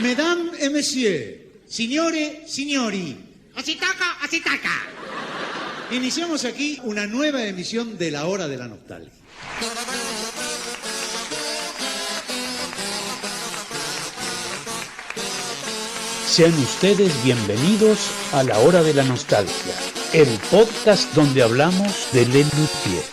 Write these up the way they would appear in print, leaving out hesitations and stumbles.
Mesdames et messieurs, signore, signori. Así toca, así taca. Iniciamos aquí una nueva emisión de La Hora de la Nostalgia. Sean ustedes bienvenidos a La Hora de la Nostalgia, el podcast donde hablamos de Lelutier.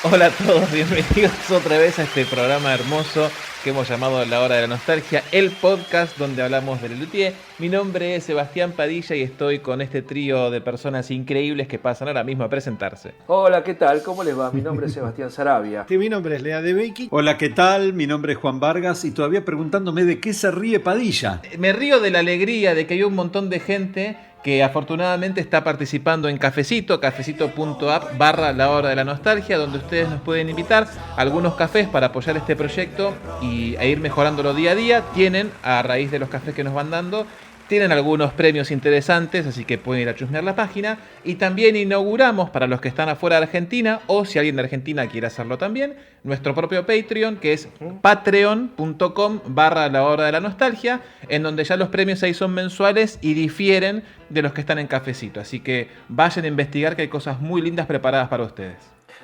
Hola a todos, bienvenidos otra vez a este programa hermoso que hemos llamado La Hora de la Nostalgia, el podcast donde hablamos de Lelutier. Mi nombre es Sebastián Padilla y estoy con este trío de personas increíbles que pasan ahora mismo a presentarse. Hola, ¿qué tal? ¿Cómo les va? Mi nombre es Sebastián Sarabia. Mi nombre es Lea de Becky. Hola, ¿qué tal? Mi nombre es Juan Vargas y todavía preguntándome de qué se ríe Padilla. Me río de la alegría de que hay un montón de gente que afortunadamente está participando en Cafecito, cafecito.app/La Hora de la Nostalgia, donde ustedes nos pueden invitar a algunos cafés para apoyar este proyecto e ir mejorándolo día a día. Tienen, a raíz de los cafés que nos van dando, tienen algunos premios interesantes, así que pueden ir a chusmear la página. Y también inauguramos, para los que están afuera de Argentina, o si alguien de Argentina quiere hacerlo también, nuestro propio Patreon, que es patreon.com/La Hora de la Nostalgia, en donde ya los premios ahí son mensuales y difieren de los que están en Cafecito. Así que vayan a investigar, que hay cosas muy lindas preparadas para ustedes.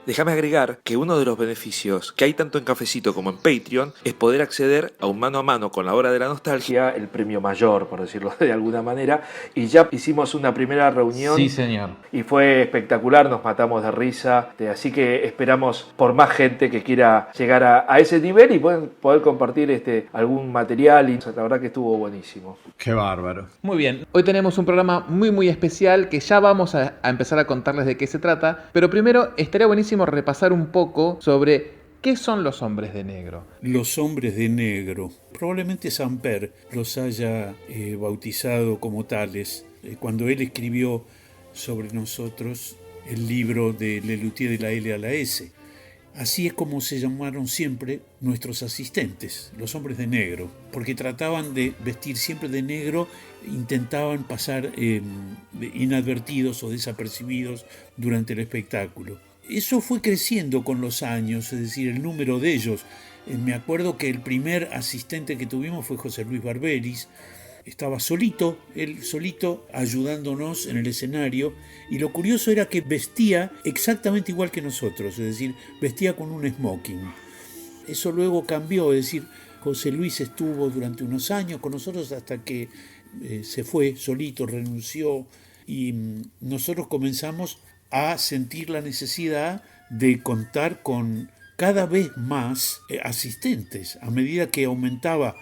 Déjame agregar que uno de los beneficios que hay tanto en Cafecito como en Patreon es poder acceder a un mano a mano con La Hora de la Nostalgia, el premio mayor, por decirlo de alguna manera, y ya hicimos una primera reunión. Sí, señor. Y fue espectacular, nos matamos de risa, así que esperamos por más gente que quiera llegar a ese nivel y poder compartir algún material, y la verdad que estuvo buenísimo. Qué bárbaro. Muy bien, hoy tenemos un programa muy especial que ya vamos a empezar a contarles de qué se trata, pero primero estaría buenísimo repasar un poco sobre qué son los hombres de negro. Los hombres de negro. Probablemente Samper los haya bautizado como tales cuando él escribió sobre nosotros el libro de Lelutier de la L a la S. Así es como se llamaron siempre nuestros asistentes, los hombres de negro, porque trataban de vestir siempre de negro, intentaban pasar inadvertidos o desapercibidos durante el espectáculo. Eso fue creciendo con los años, es decir, el número de ellos. Me acuerdo que el primer asistente que tuvimos fue José Luis Barberis. Estaba él solito, ayudándonos en el escenario. Y lo curioso era que vestía exactamente igual que nosotros, es decir, vestía con un smoking. Eso luego cambió, es decir, José Luis estuvo durante unos años con nosotros hasta que se fue solito, renunció. Y nosotros comenzamos a sentir la necesidad de contar con cada vez más asistentes. A medida que aumentaba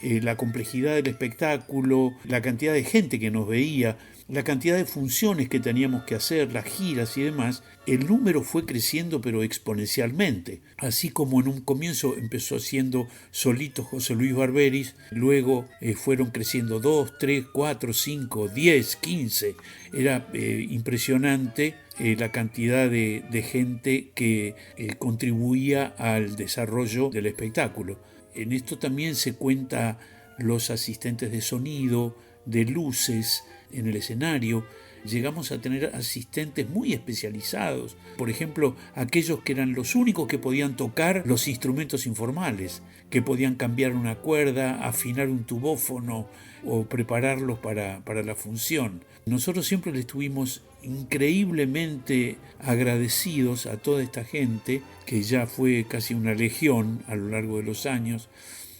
la complejidad del espectáculo, la cantidad de gente que nos veía, la cantidad de funciones que teníamos que hacer, las giras y demás, el número fue creciendo pero exponencialmente. Así como en un comienzo empezó siendo solito José Luis Barberis, luego fueron creciendo 2, 3, 4, 5, 10, 15. Era impresionante la cantidad de gente que contribuía al desarrollo del espectáculo. En esto también se cuenta los asistentes de sonido, de luces en el escenario. Llegamos a tener asistentes muy especializados, por ejemplo, aquellos que eran los únicos que podían tocar los instrumentos informales, que podían cambiar una cuerda, afinar un tubófono o prepararlos para la función. Nosotros siempre le estuvimos increíblemente agradecidos a toda esta gente, que ya fue casi una legión a lo largo de los años,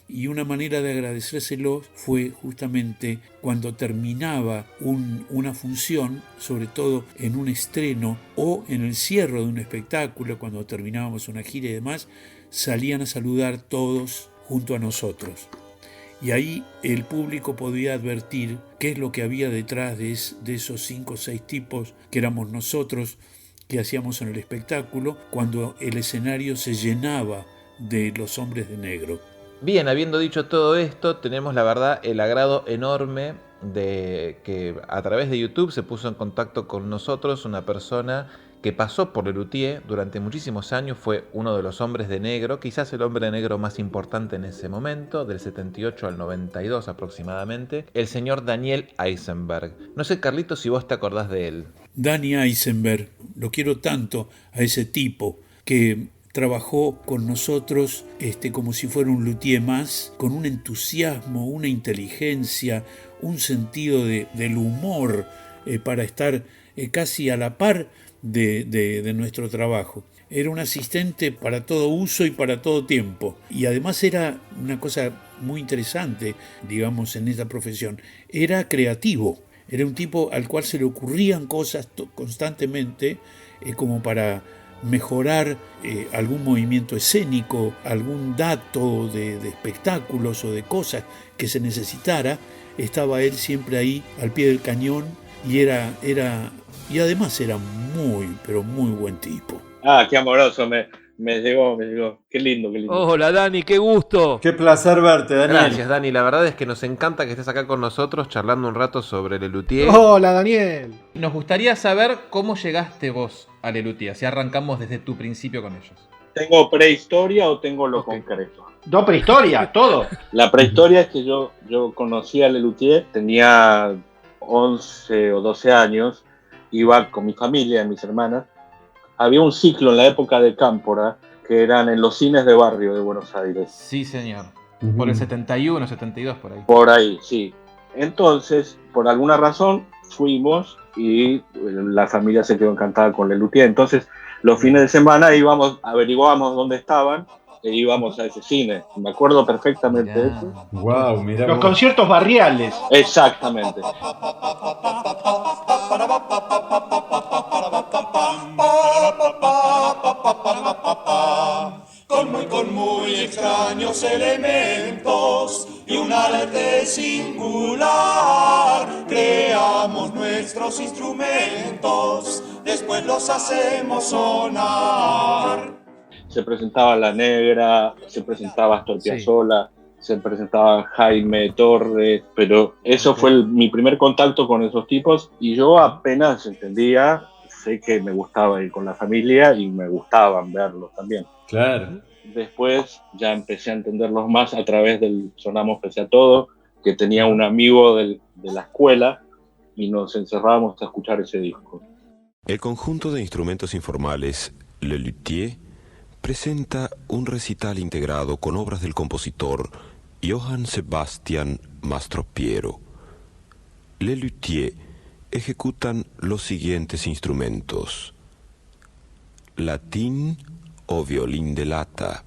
y una manera de agradecérselo fue justamente cuando terminaba una función, sobre todo en un estreno o en el cierre de un espectáculo, cuando terminábamos una gira y demás, salían a saludar todos junto a nosotros. Y ahí el público podía advertir qué es lo que había detrás de esos 5 o 6 tipos que éramos nosotros, que hacíamos en el espectáculo, cuando el escenario se llenaba de los hombres de negro. Bien, habiendo dicho todo esto, tenemos la verdad el agrado enorme de que a través de YouTube se puso en contacto con nosotros una persona que pasó por Lelutier durante muchísimos años, fue uno de los hombres de negro, quizás el hombre de negro más importante en ese momento, del 78 al 92 aproximadamente, el señor Daniel Eisenberg. No sé, Carlitos, si vos te acordás de él. Danny Eisenberg, lo quiero tanto a ese tipo, que trabajó con nosotros como si fuera un luthier más, con un entusiasmo, una inteligencia, un sentido del humor para estar casi a la par de nuestro trabajo. Era un asistente para todo uso y para todo tiempo. Y además era una cosa muy interesante, digamos, en esta profesión. Era creativo. Era un tipo al cual se le ocurrían cosas constantemente como para mejorar algún movimiento escénico, algún dato de espectáculos o de cosas que se necesitara. Estaba él siempre ahí al pie del cañón y además era muy, pero muy buen tipo. Ah, qué amoroso, me llegó. Qué lindo. Hola Dani, qué gusto. Qué placer verte, Daniel. Gracias, Dani. La verdad es que nos encanta que estés acá con nosotros charlando un rato sobre Lelutier. Hola, Daniel. Nos gustaría saber cómo llegaste vos a Lelutier, si arrancamos desde tu principio con ellos. ¿Tengo prehistoria o tengo lo concreto? No, prehistoria, todo. La prehistoria es que yo conocí a Lelutier, tenía 11 o 12 años, iba con mi familia, mis hermanas. Había un ciclo en la época de Cámpora que eran en los cines de barrio de Buenos Aires. Sí, señor. Por el 71, 72, por ahí. Por ahí, sí. Entonces, por alguna razón, fuimos y la familia se quedó encantada con Lelutier. Entonces, los fines de semana averiguábamos dónde estaban e íbamos a ese cine. Me acuerdo perfectamente de eso. Wow, mirá Los vos. conciertos barriales. Exactamente. Con muy extraños elementos y un arte singular, creamos nuestros instrumentos, después los hacemos sonar. Se presentaba La Negra, se presentaba Astor Piazzolla, se presentaba Jaime Torres, pero eso fue mi primer contacto con esos tipos y yo apenas entendía, sé que me gustaba ir con la familia y me gustaban verlos también. Claro. Después ya empecé a entenderlos más a través del Sonamos Pese a Todo, que tenía un amigo de la escuela y nos encerrábamos a escuchar ese disco. El conjunto de instrumentos informales Lelutier presenta un recital integrado con obras del compositor Johann Sebastian Mastropiero. Lelutier ejecutan los siguientes instrumentos: latín o violín de lata,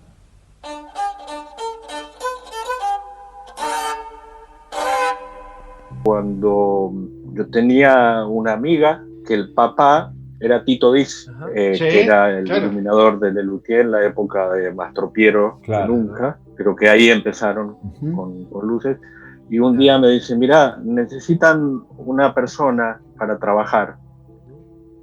Cuando yo tenía una amiga que el papá era Tito Diz, que era el iluminador de Lelutier en la época de Mastropiero, nunca, pero que ahí empezaron con luces. Y un día me dice, mira, necesitan una persona para trabajar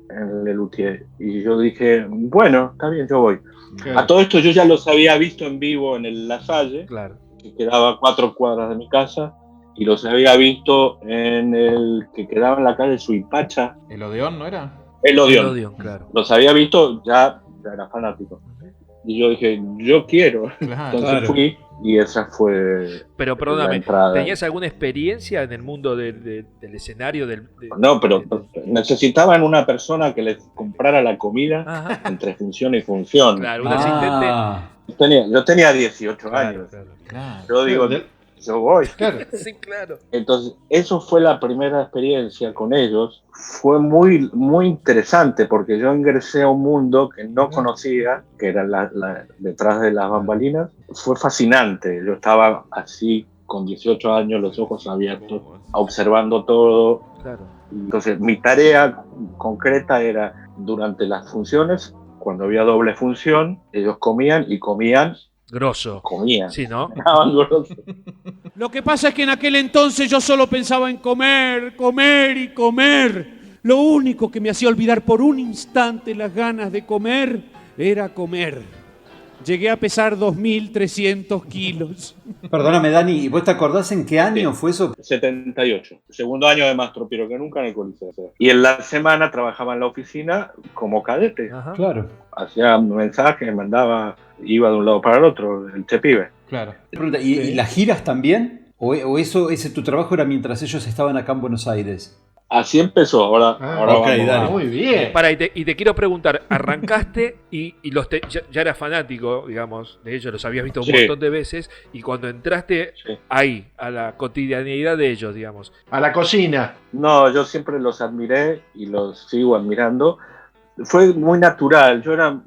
en Lelutier. Y yo dije, bueno, está bien, yo voy. Claro. A todo esto yo ya los había visto en vivo en el La Salle, que quedaba a 4 cuadras de mi casa, y los había visto en el que quedaba en la calle Suipacha. ¿El Odeón no era? El Odeón, claro. Los había visto, ya era fanático. Y yo dije, yo quiero. Entonces fui y esa fue. Pero perdóname, ¿tenías alguna experiencia en el mundo del escenario? No, pero necesitaban una persona que les comprara la comida entre función y función. Claro, un asistente. Yo tenía 18 años. Claro. Yo digo, yo voy. Claro. Sí, claro. Entonces, eso fue la primera experiencia con ellos. Fue muy, muy interesante porque yo ingresé a un mundo que no conocía, que era detrás de las bambalinas. Fue fascinante. Yo estaba así, con 18 años, los ojos abiertos, observando todo. Claro. Entonces, mi tarea concreta era, durante las funciones, cuando había doble función, ellos comían y comían. Grosso. Comían. Sí, ¿no? Grosso. Lo que pasa es que en aquel entonces yo solo pensaba en comer, comer y comer. Lo único que me hacía olvidar por un instante las ganas de comer era comer. Llegué a pesar 2.300 kilos. Perdóname, Dani, ¿y vos te acordás en qué año fue eso? 78. Segundo año de Mastropiero, que nunca en el Coliseo. Y en la semana trabajaba en la oficina como cadete. Ajá. Claro. Hacía mensajes, mandaba, iba de un lado para el otro, el chepibe. Claro. ¿Y las giras también? ¿O ese tu trabajo era mientras ellos estaban acá en Buenos Aires? Así empezó, ahora ok, vamos dale. Muy bien. Y te quiero preguntar, arrancaste y ya eras fanático, digamos, de ellos, los habías visto un montón de veces, y cuando entraste ahí, a la cotidianidad de ellos, digamos. A la cocina. No, yo siempre los admiré y los sigo admirando. Fue muy natural, yo era,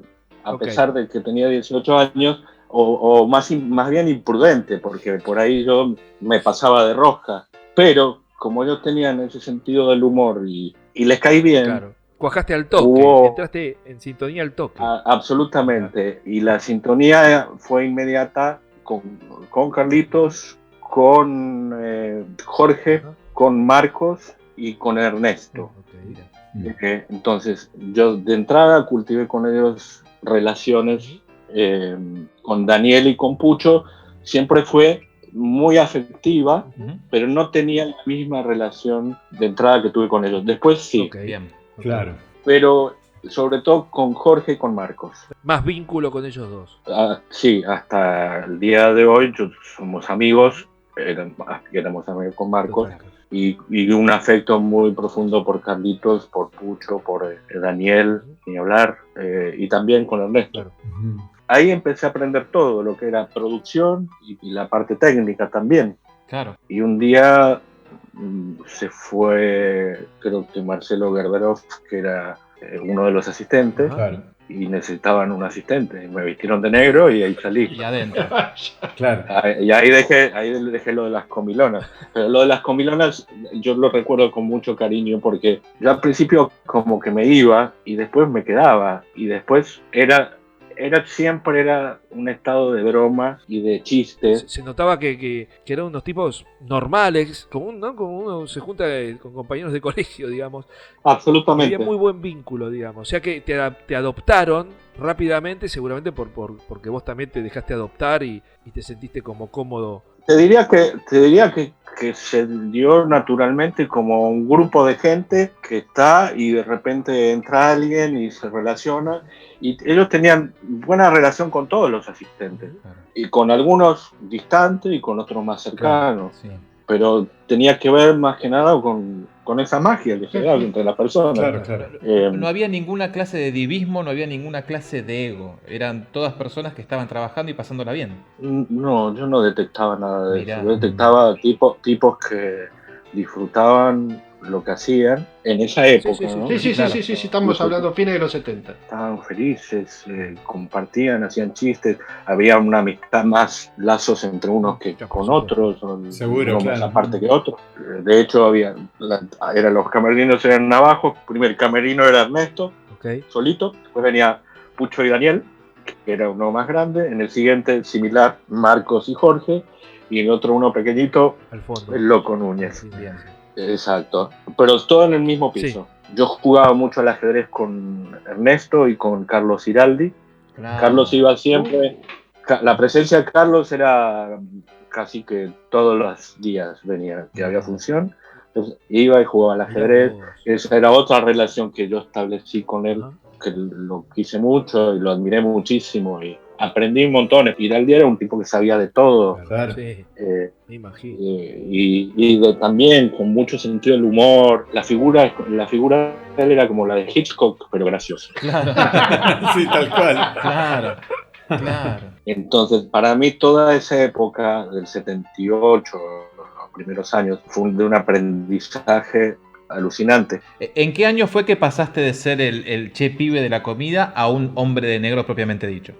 a pesar de que tenía 18 años, o más bien imprudente, porque por ahí yo me pasaba de rosca, pero como ellos tenían ese sentido del humor y les caí bien. Claro. Cuajaste al toque, entraste en sintonía al toque. Absolutamente, y la sintonía fue inmediata con Carlitos, con Jorge, con Marcos y con Ernesto. Entonces, yo de entrada cultivé con ellos relaciones, con Daniel y con Pucho, siempre fue muy afectiva, pero no tenía la misma relación de entrada que tuve con ellos. Después sí. Bien. Claro. Pero sobre todo con Jorge y con Marcos. Más vínculo con ellos dos. Sí, hasta el día de hoy somos amigos, éramos amigos con Marcos, y un afecto muy profundo por Carlitos, por Pucho, por Daniel, ni hablar, y también con Ernesto. Claro. Ahí empecé a aprender todo lo que era producción y la parte técnica también. Claro. Y un día se fue, creo que Marcelo Gerberov, que era uno de los asistentes, y necesitaban un asistente. Me vistieron de negro y ahí salí. Y adentro. Claro. Y ahí dejé lo de las comilonas. Pero lo de las comilonas yo lo recuerdo con mucho cariño, porque yo al principio como que me iba y después me quedaba. Y después siempre era un estado de broma y de chiste. Se notaba que eran unos tipos normales, como uno se junta con compañeros de colegio, digamos. Absolutamente. Había muy buen vínculo, digamos. O sea que te adoptaron rápidamente, seguramente porque vos también te dejaste adoptar y te sentiste como cómodo. Te diría que se dio naturalmente como un grupo de gente que está y de repente entra alguien y se relaciona, y ellos tenían buena relación con todos los asistentes, y con algunos distantes y con otros más cercanos, pero tenía que ver más que nada con esa magia que se da entre las personas. No había ninguna clase de divismo, no había ninguna clase de ego. Eran todas personas que estaban trabajando y pasándola bien. No, yo no detectaba nada de eso. Yo detectaba tipos que disfrutaban lo que hacían en esa época. ¿no? Sí, estamos hablando fines de los 70. Estaban felices, compartían, hacían chistes, había una amistad, más lazos entre unos que con otros, seguro, uno más aparte que otros. De hecho, los camerinos eran abajo, el primer camerino era Ernesto, solito, después venía Pucho y Daniel, que era uno más grande, en el siguiente, similar, Marcos y Jorge, y en el otro, uno pequeñito, el Loco Núñez. Exacto, pero todo en el mismo piso. Yo jugaba mucho al ajedrez con Ernesto y con Carlos Iraldi. Carlos iba siempre, la presencia de Carlos era casi que todos los días venía, que había función. Entonces, iba y jugaba al ajedrez. Esa era otra relación que yo establecí con él, que lo quise mucho y lo admiré muchísimo y aprendí un montón. Iraldi era un tipo que sabía de todo. Claro. Me imagino. Y también con mucho sentido del humor. La figura de él era como la de Hitchcock, pero graciosa. Claro. Sí, tal cual. Claro. Entonces, para mí toda esa época del 78, los primeros años, fue de un aprendizaje alucinante. ¿En qué año fue que pasaste de ser el che pibe de la comida a un hombre de negro propiamente dicho?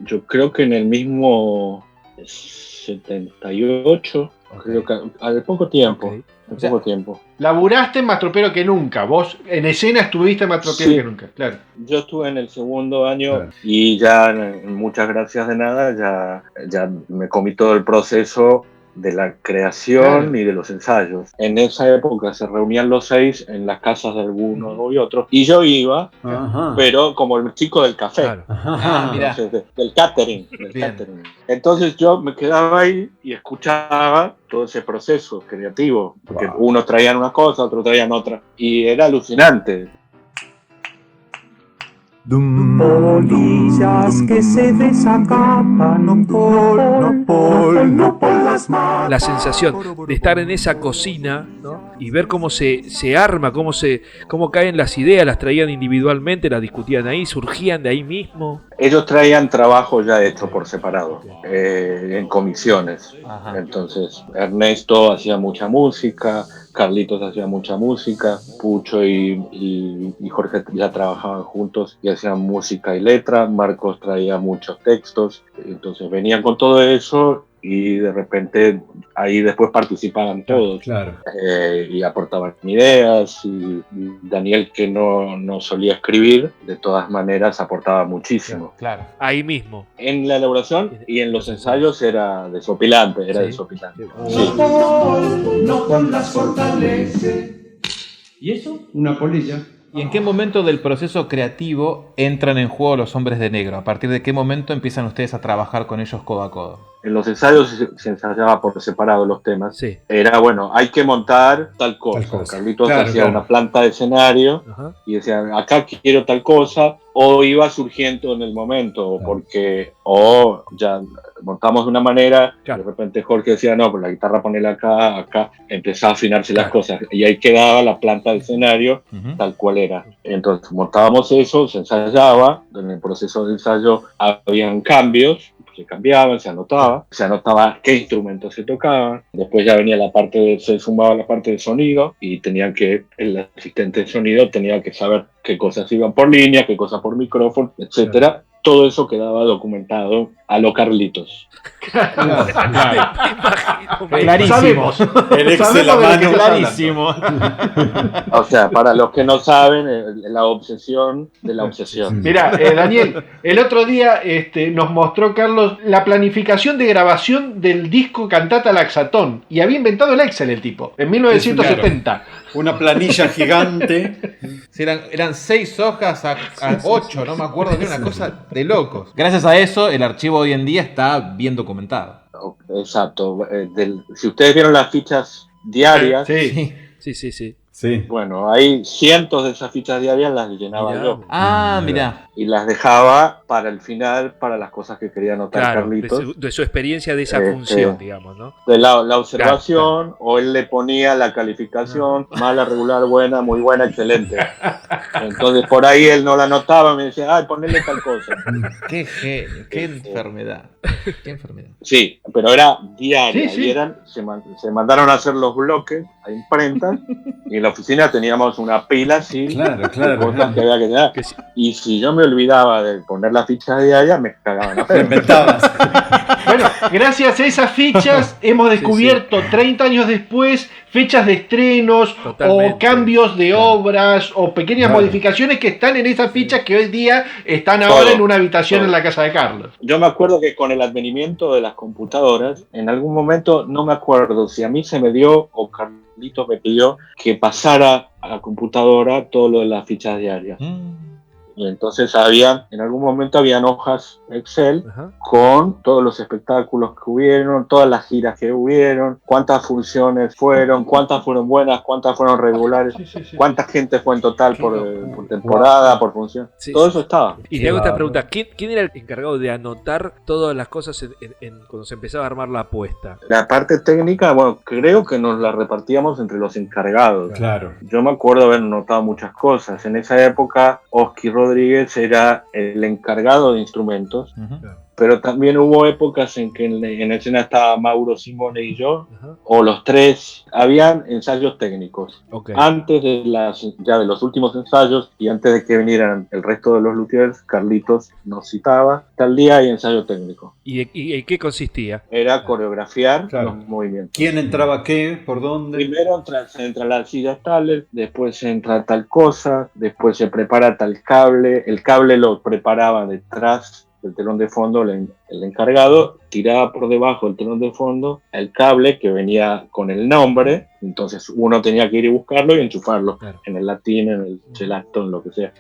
Yo creo que en el mismo 78, creo que al poco tiempo. Poco tiempo. Laburaste más tropero que nunca. Vos en escena estuviste más tropero que nunca, claro. Yo estuve en el segundo año y ya, muchas gracias de nada, ya me comí todo el proceso de la creación y de los ensayos. En esa época se reunían los 6 en las casas de algunos y otros, y yo iba, pero como el chico del café, entonces, del catering. Entonces yo me quedaba ahí y escuchaba todo ese proceso creativo, porque unos traían una cosa, otros traían otra, y era alucinante. Polillas que se desacapan, no por las manos. La sensación de estar en esa cocina, ¿no? Y ver cómo se arma, cómo caen las ideas, las traían individualmente, las discutían ahí, surgían de ahí mismo. Ellos traían trabajo ya hecho por separado, en comisiones. Ajá. Entonces, Ernesto hacía mucha música, Carlitos hacía mucha música, Pucho y Jorge ya trabajaban juntos y hacían música y letra, Marcos traía muchos textos, entonces venían con todo eso y de repente ahí después participaban todos. Claro. Y aportaban ideas, y Daniel, que no solía escribir, de todas maneras aportaba muchísimo. Claro. Ahí mismo. En la elaboración y en los ensayos era desopilante, desopilante. Sí. No con las fortalece. ¿Y eso? Una polilla. ¿Y en qué momento del proceso creativo entran en juego los Hombres de Negro? ¿A partir de qué momento empiezan ustedes a trabajar con ellos codo a codo? En los ensayos se ensayaba por separado los temas. Sí. Era, bueno, hay que montar tal cosa. Carlitos hacía una planta de escenario. Ajá. Y decía, acá quiero tal cosa, o iba surgiendo en el momento, porque ya montamos de una manera, de repente Jorge decía, no, pues la guitarra ponela acá, empezaba a afinarse las cosas, y ahí quedaba la planta de escenario tal cual era. Entonces montábamos eso, se ensayaba, en el proceso de ensayo habían cambios, se cambiaban, se anotaba qué instrumentos se tocaban, después ya venía se sumaba la parte de sonido y el asistente de sonido tenía que saber qué cosas iban por línea, qué cosas por micrófono, etcétera. Todo eso quedaba documentado a lo Carlitos. Clarísimo. El Excel a mano. Clarísimo. O sea, para los que no saben, la obsesión de la obsesión. Mirá, Daniel, el otro día nos mostró Carlos la planificación de grabación del disco Cantata Laxatón. Y había inventado el Excel el tipo, en 1970. Una planilla gigante. Sí, eran 6 hojas a 8, no me acuerdo, era una cosa de locos. Gracias a eso, el archivo hoy en día está bien documentado. Exacto. Si ustedes vieron las fichas diarias, Sí. Bueno, hay cientos de esas fichas diarias, las llenaba yo. Ah, mirá. Y las dejaba para el final, para las cosas que quería anotar Carlitos. De su experiencia de esa función, digamos, ¿no? De la observación, o él le ponía la calificación, mala, regular, buena, muy buena, excelente. Entonces por ahí él no la anotaba, me decía, ponele tal cosa. Qué genio, qué enfermedad. Qué enfermedad. Sí, pero era diaria. Sí. Y se mandaron a hacer los bloques a imprenta, y en la oficina teníamos una pila así, de cosas que había que tener. Y si yo me olvidaba de poner la ficha diaria, me cagaban. Bueno, gracias a esas fichas hemos descubierto 30 años después fechas de estrenos o cambios de obras o pequeñas modificaciones que están en esas fichas que hoy día están ahora en una habitación en la casa de Carlos. Yo me acuerdo que con el advenimiento de las computadoras, en algún momento, no me acuerdo si a mí se me dio o Carlitos me pidió que pasara a la computadora todo lo de las fichas diarias. Y entonces en algún momento habían hojas Excel con todos los espectáculos que hubieron, todas las giras que hubieron, cuántas funciones fueron, cuántas fueron buenas, cuántas fueron regulares, cuánta gente fue en total por temporada, por función. Todo eso estaba. Y te hago esta pregunta, ¿quién era el encargado de anotar todas las cosas cuando se empezaba a armar la apuesta? La parte técnica, bueno, creo que nos la repartíamos entre los encargados. Claro. Yo me acuerdo haber notado muchas cosas. En esa época, Oski Rodríguez era el encargado de instrumentos, pero también hubo épocas en que en escena estaba Mauro Simone y yo, o los tres. Habían ensayos técnicos. Antes de los últimos ensayos y antes de que vinieran el resto de los luthiers, Carlitos nos citaba, tal día hay ensayo técnico. ¿Y en qué consistía? Era coreografiar los movimientos. ¿Quién entraba qué? ¿Por dónde? Primero se entra las sillas tales, después se entra tal cosa, después se prepara tal cable. El cable lo preparaba detrás del telón de fondo el encargado, tiraba por debajo del telón de fondo el cable que venía con el nombre, entonces uno tenía que ir y buscarlo y enchufarlo en el latín, en el chelato, en lo que sea.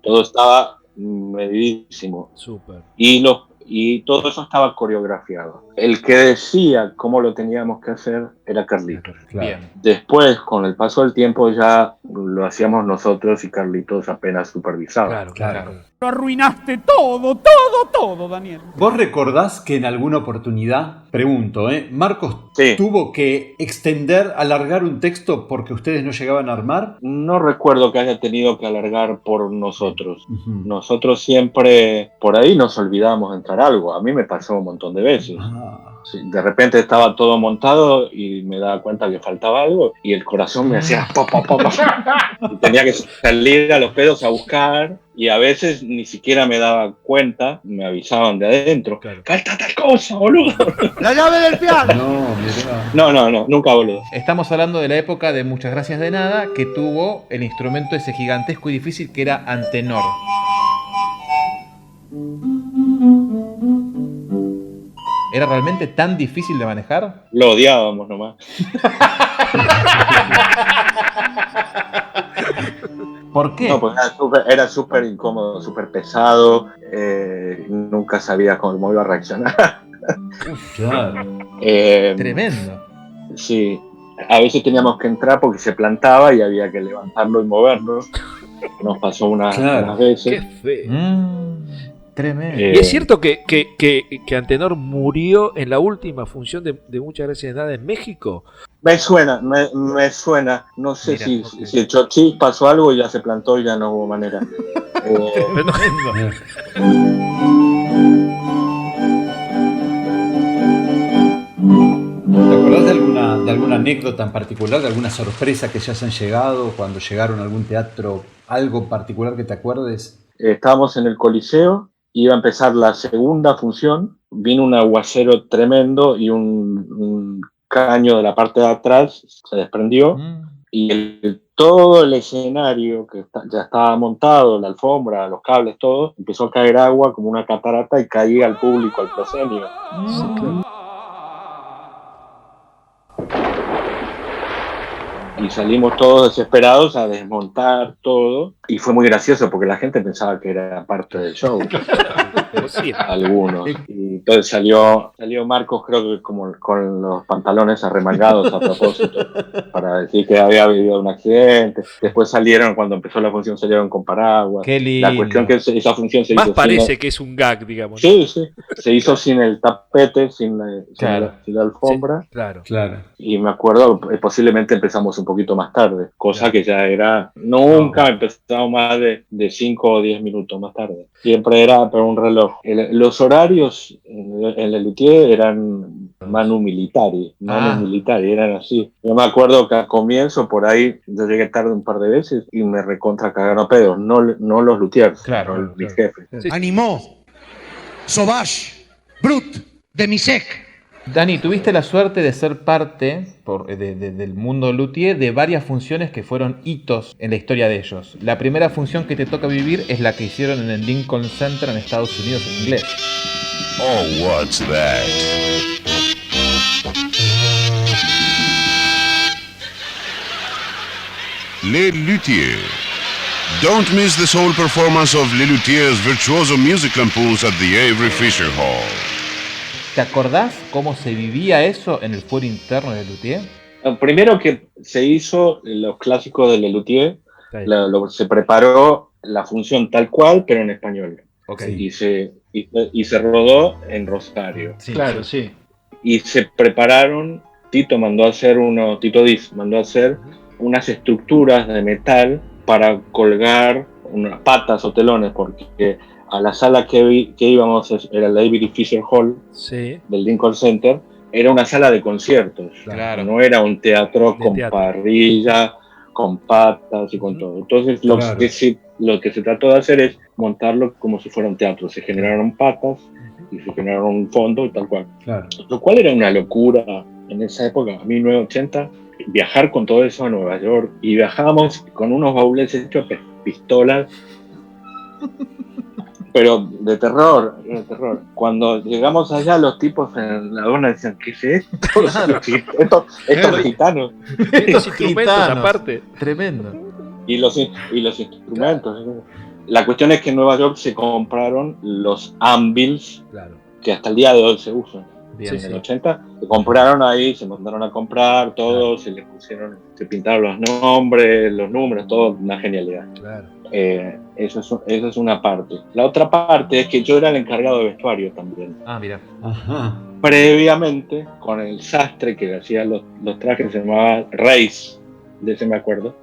Todo estaba medidísimo. Súper. Y todo eso estaba coreografiado. El que decía cómo lo teníamos que hacer era Carlitos. Claro. Bien. Después, con el paso del tiempo, ya lo hacíamos nosotros y Carlitos apenas supervisaba. Claro. Lo arruinaste todo, Daniel. ¿Vos recordás que en alguna oportunidad, pregunto, Marcos tuvo que alargar un texto porque ustedes no llegaban a armar? No recuerdo que haya tenido que alargar por nosotros. Nosotros siempre, por ahí nos olvidábamos de entrar algo. A mí me pasó un montón de veces. Sí, de repente estaba todo montado y me daba cuenta que faltaba algo y el corazón me hacía pop. Y tenía que salir a los pedos a buscar y a veces ni siquiera me daba cuenta, me avisaban de adentro. ¡Falta tal cosa, boludo! ¡La llave del piano! No, nunca, boludo. Estamos hablando de la época de Muchas Gracias de Nada, que tuvo el instrumento ese gigantesco y difícil que era Antenor. ¿Era realmente tan difícil de manejar? Lo odiábamos nomás. ¿Por qué? No, pues era súper incómodo, súper pesado. Nunca sabía cómo iba a reaccionar. Claro. Tremendo. Sí. A veces teníamos que entrar porque se plantaba y había que levantarlo y moverlo. Nos pasó unas veces. Qué feo. Tremendo. ¿Y es cierto que Antenor murió en la última función de Muchas Gracias de Nada en México? Me suena. No sé si el Chochis pasó algo y ya se plantó y ya no hubo manera. ¿Te acordás de alguna anécdota en particular, de alguna sorpresa que ya se han llegado cuando llegaron a algún teatro? ¿Algo en particular que te acuerdes? Estábamos en el Coliseo. Iba a empezar la segunda función, vino un aguacero tremendo y un caño de la parte de atrás se desprendió y todo el escenario que ya estaba montado, la alfombra, los cables, todo, empezó a caer agua como una catarata y caía al público, al proscenio. Y salimos todos desesperados a desmontar todo. Y fue muy gracioso porque la gente pensaba que era parte del show. Algunos. Y entonces salió Marcos, creo que como con los pantalones arremangados a propósito, para decir que había habido un accidente. Después cuando empezó la función, salieron con paraguas. Qué lindo. La cuestión que esa función se Más hizo parece que es un gag, digamos. Sí. Se hizo sin el tapete, sin la alfombra. Sí, claro. Y me acuerdo, posiblemente empezamos un poquito más tarde, cosa que ya era, nunca empezamos más de 5 o 10 minutos más tarde. Siempre era por un reloj. Los horarios en Lelutier eran manu militari, eran así. Yo me acuerdo que al comienzo, por ahí, yo llegué tarde un par de veces y me recontra cagaron a pedos, no los luthiers, mis jefes. Sí. Animó, Sauvage, Brut, Demisec. Dani, tuviste la suerte de ser parte del mundo luthier de varias funciones que fueron hitos en la historia de ellos. La primera función que te toca vivir es la que hicieron en el Lincoln Center en Estados Unidos en inglés. Oh, what's that? Les Luthiers. Don't miss the soul performance of Les Luthiers' virtuoso music lampoons at the Avery Fisher Hall. ¿Te acordás cómo se vivía eso en el fuero interno de Lelutier? Primero que se hizo los clásicos de Lelutier, se preparó la función tal cual, pero en español. Okay. Y se rodó en Rosario. Sí, claro, sí. Y se prepararon, Tito Diz mandó a hacer unas estructuras de metal para colgar unas patas o telones, porque a la sala que íbamos, era la Avery Fisher Hall del Lincoln Center, era una sala de conciertos, no era un teatro con parrilla, con patas y con todo. Entonces lo que se trató de hacer es montarlo como si fuera un teatro. Se generaron patas y se generaron un fondo y tal cual. Lo cual era una locura en esa época, 1980, viajar con todo eso a Nueva York. Y viajábamos con unos baúles hechos de pistolas. Pero de terror. Cuando llegamos allá, los tipos en la aduana decían, ¿qué es esto? Estos gitanos. Estos instrumentos aparte. Tremendo. Y los instrumentos. La cuestión es que en Nueva York se compraron los anvils que hasta el día de hoy se usan. en el 80, se compraron ahí, se mandaron a comprar todo, se les pusieron, se pintaron los nombres, los números, todo, una genialidad. Claro. Eso es una parte. La otra parte es que yo era el encargado de vestuario también. Ah, mira. Ajá. Previamente, con el sastre que hacía los trajes, se llamaba Reis, de ese me acuerdo,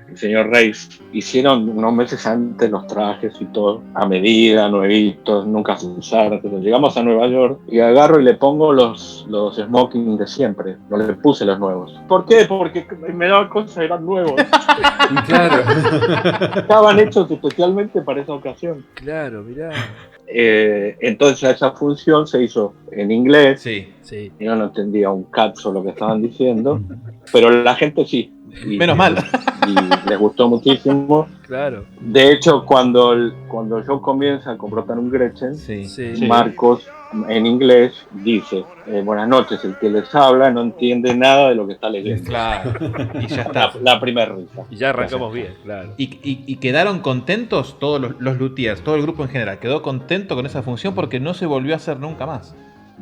el señor Reis, hicieron unos meses antes los trajes y todo, a medida, nuevitos, nunca se usaron. Llegamos a Nueva York y agarro y le pongo los smoking de siempre, no le puse los nuevos. ¿Por qué? Porque me daba cosa, eran nuevos. Claro. Estaban hechos especialmente para esa ocasión. Claro, mirá. Entonces esa función se hizo en inglés. Sí. Yo no entendía un cazzo lo que estaban diciendo, pero la gente sí. Menos mal. Y les gustó muchísimo. Claro. De hecho, cuando yo comienzo con Brotan un Gretchen, Marcos en inglés dice: buenas noches, el que les habla no entiende nada de lo que está leyendo. Claro. Y ya está. La primera risa. Y ya arrancamos bien, claro. ¿Y quedaron contentos todos los luthiers, todo el grupo en general? ¿Quedó contento con esa función porque no se volvió a hacer nunca más?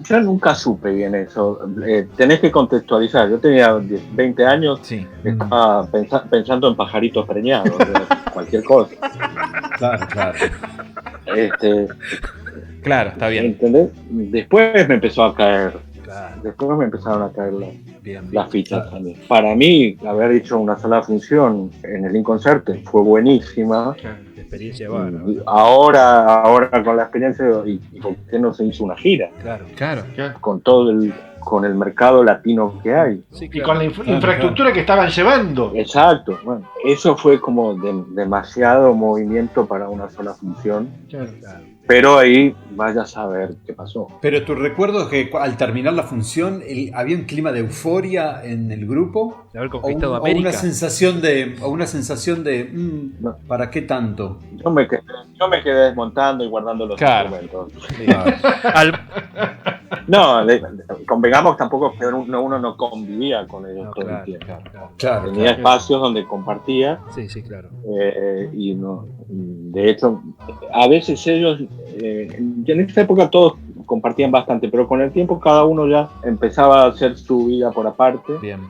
Yo nunca supe bien eso. Tenés que contextualizar. Yo tenía 20 años, estaba pensando en pajaritos preñados, cualquier cosa. Claro. Claro, está bien. ¿Entendés? Después me empezó a caer. Claro. Después me empezaron a caer Bien. las fichas también. Para mí, haber hecho una sola función en el Inconcerte fue buenísima. Experiencia bárbara. Ahora con la experiencia, ¿y por qué no se hizo una gira? Claro. Con todo con el mercado latino que hay. Sí, y con la infraestructura que estaban llevando. Exacto. Bueno, eso fue como demasiado movimiento para una sola función. Claro. Pero ahí vaya a saber qué pasó. Pero tu recuerdo es que al terminar la función había un clima de euforia en el grupo. De haber conquistado o América. una sensación de No. ¿para qué tanto? Yo me quedé desmontando y guardando los instrumentos. No, convengamos tampoco que uno no convivía con ellos todo el tiempo. Claro. Tenía espacios donde compartía. Sí, claro. Y no, de hecho, a veces ellos, en esta época todos compartían bastante, pero con el tiempo cada uno ya empezaba a hacer su vida por aparte. Bien.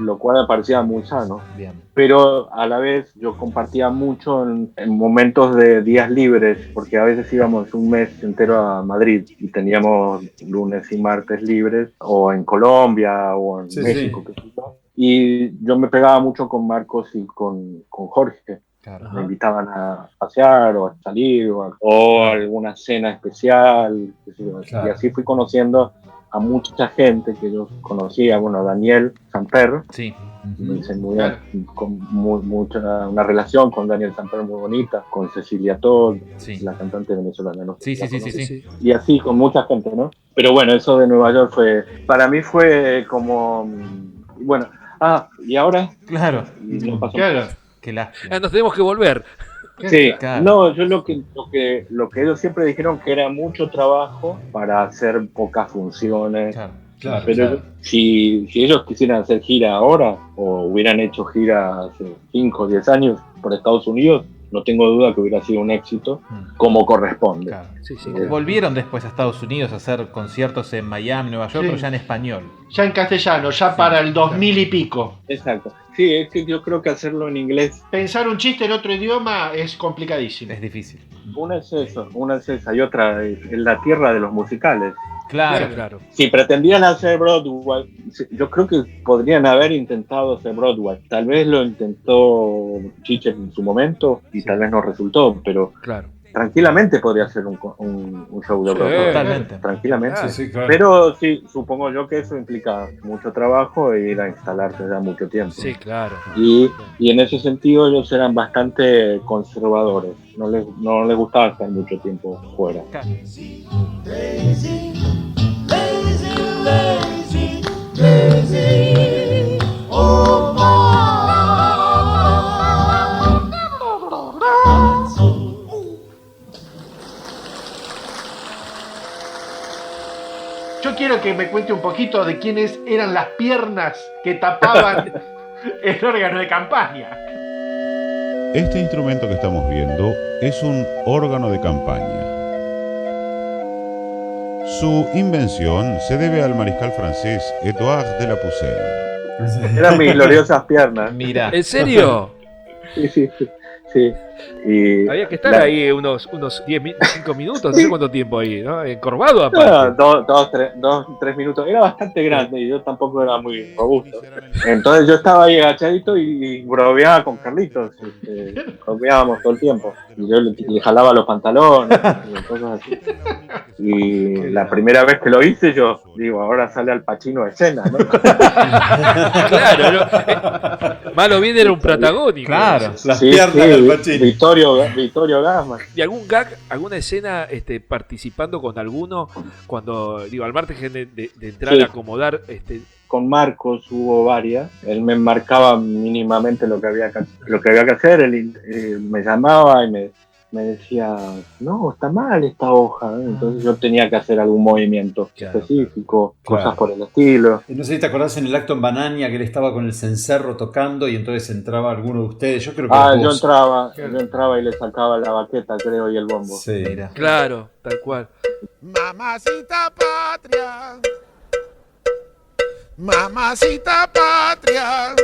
Lo cual me parecía muy sano. Bien. Pero a la vez yo compartía mucho en momentos de días libres, porque a veces íbamos un mes entero a Madrid y teníamos lunes y martes libres, o en Colombia o en México. Sí. Qué sé yo. Y yo me pegaba mucho con Marcos y con Jorge. Claro. Me invitaban a pasear o a salir o a alguna cena especial. Qué sé yo. Claro. Y así fui conociendo a mucha gente que yo conocía. Bueno, Daniel Samper. Sí. Una relación con Daniel Samper muy bonita, con Cecilia Todd, la cantante venezolana, ¿no? Sí. Y así con mucha gente, ¿no? Pero bueno, eso de Nueva York para mí fue como, bueno, y ahora. Claro. Y no pasó. Claro. Qué lástima. Nos tenemos que volver. Sí, Claro. no, yo lo que ellos siempre dijeron que era mucho trabajo para hacer pocas funciones. Claro. Pero si ellos quisieran hacer gira ahora o hubieran hecho gira hace 5 o 10 años por Estados Unidos, no tengo duda que hubiera sido un éxito como corresponde. Claro. Volvieron después a Estados Unidos a hacer conciertos en Miami, Nueva York, pero ya en español. Ya en castellano, ya para el 2000 y pico. Exacto. Sí, es que yo creo que hacerlo en inglés. Pensar un chiste en otro idioma es complicadísimo. Es difícil. Una es esa y otra es la tierra de los musicales. Claro. Si pretendían hacer Broadway, yo creo que podrían haber intentado hacer Broadway. Tal vez lo intentó Chiche en su momento y tal vez no resultó, pero tranquilamente podría ser un show de Broadway. Totalmente. Tranquilamente. Sí, claro. Pero sí, supongo yo que eso implica mucho trabajo e ir a instalarse ya mucho tiempo. Sí, claro. Y en ese sentido ellos eran bastante conservadores. No les gustaba estar mucho tiempo fuera. Yo quiero que me cuente un poquito de quiénes eran las piernas que tapaban el órgano de campaña. Este instrumento que estamos viendo es un órgano de campaña. Su invención se debe al mariscal francés Édouard de la Pucelle. Eran mis gloriosas piernas. Mira. ¿En serio? Sí. Y había que estar ahí unos 5 minutos, no sé cuánto tiempo ahí, ¿no? Encorvado aparte. 2-3 minutos. Era bastante grande y yo tampoco era muy robusto. Entonces yo estaba ahí agachadito y bromeaba con Carlitos. Bromeábamos todo el tiempo. Y yo le jalaba los pantalones y cosas así. Y la primera vez que lo hice, yo digo, ahora sale Al Pacino a escena, ¿no? Claro, ¿no? Malo bien era un protagónico. Claro, las piernas del Pacino. Vittorio Gassman. ¿Y algún gag, alguna escena participando con alguno? Cuando, al margen de entrar a acomodar. Con Marcos hubo varias. Él me marcaba mínimamente lo que había que hacer. Él me llamaba y me decía, no, está mal esta hoja. Entonces yo tenía que hacer algún movimiento específico, cosas por el estilo. No sé si te acordás en el acto en Banania que él estaba con el cencerro tocando y entonces entraba alguno de ustedes. Yo creo que yo entraba y le sacaba la baqueta, creo, y el bombo. Sí. Claro, tal cual. Mamacita patria, mamacita patria.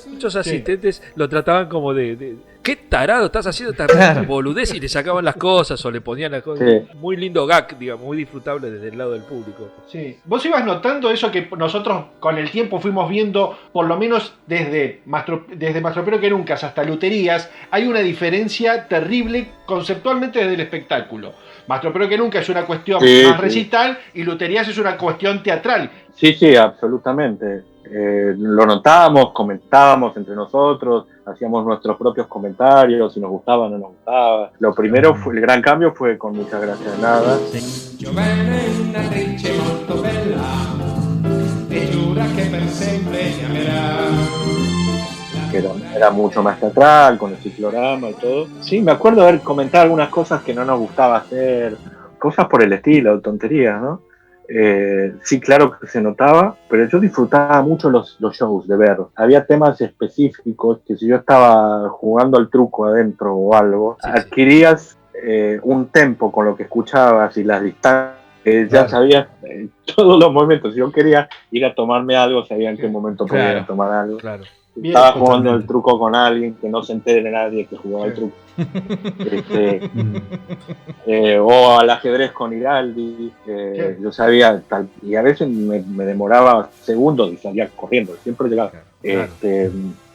Muchos asistentes lo trataban como de qué tarado estás haciendo esta boludez, y le sacaban las cosas o le ponían las cosas. Sí. Muy lindo gag, digamos, muy disfrutable desde el lado del público. Sí. Vos ibas notando eso que nosotros con el tiempo fuimos viendo, por lo menos desde Más Tropero que Nunca hasta Luterías, hay una diferencia terrible conceptualmente desde el espectáculo. Más Tropero que Nunca es una cuestión más recital y Luterías es una cuestión teatral. Sí, absolutamente. Lo notábamos, comentábamos entre nosotros, hacíamos nuestros propios comentarios, si nos gustaba o no nos gustaba. Lo primero, el gran cambio fue con Muchas Gracias de Nada. Que era mucho más teatral, con el ciclorama y todo. Sí, me acuerdo haber comentado algunas cosas que no nos gustaba hacer, cosas por el estilo, tonterías, ¿no? Sí, claro que se notaba, pero yo disfrutaba mucho los shows de ver. Había temas específicos que si yo estaba jugando al truco adentro o algo, adquirías un tempo con lo que escuchabas y las distancias. Ya sabías todos los momentos. Si yo quería ir a tomarme algo, sabía en qué momento podía ir a tomar algo. Claro. Bien, estaba jugando el truco con alguien, que no se entere de nadie que jugaba el truco. O al ajedrez con Iraldi, yo sabía, y a veces me demoraba segundos y salía corriendo, siempre llegaba.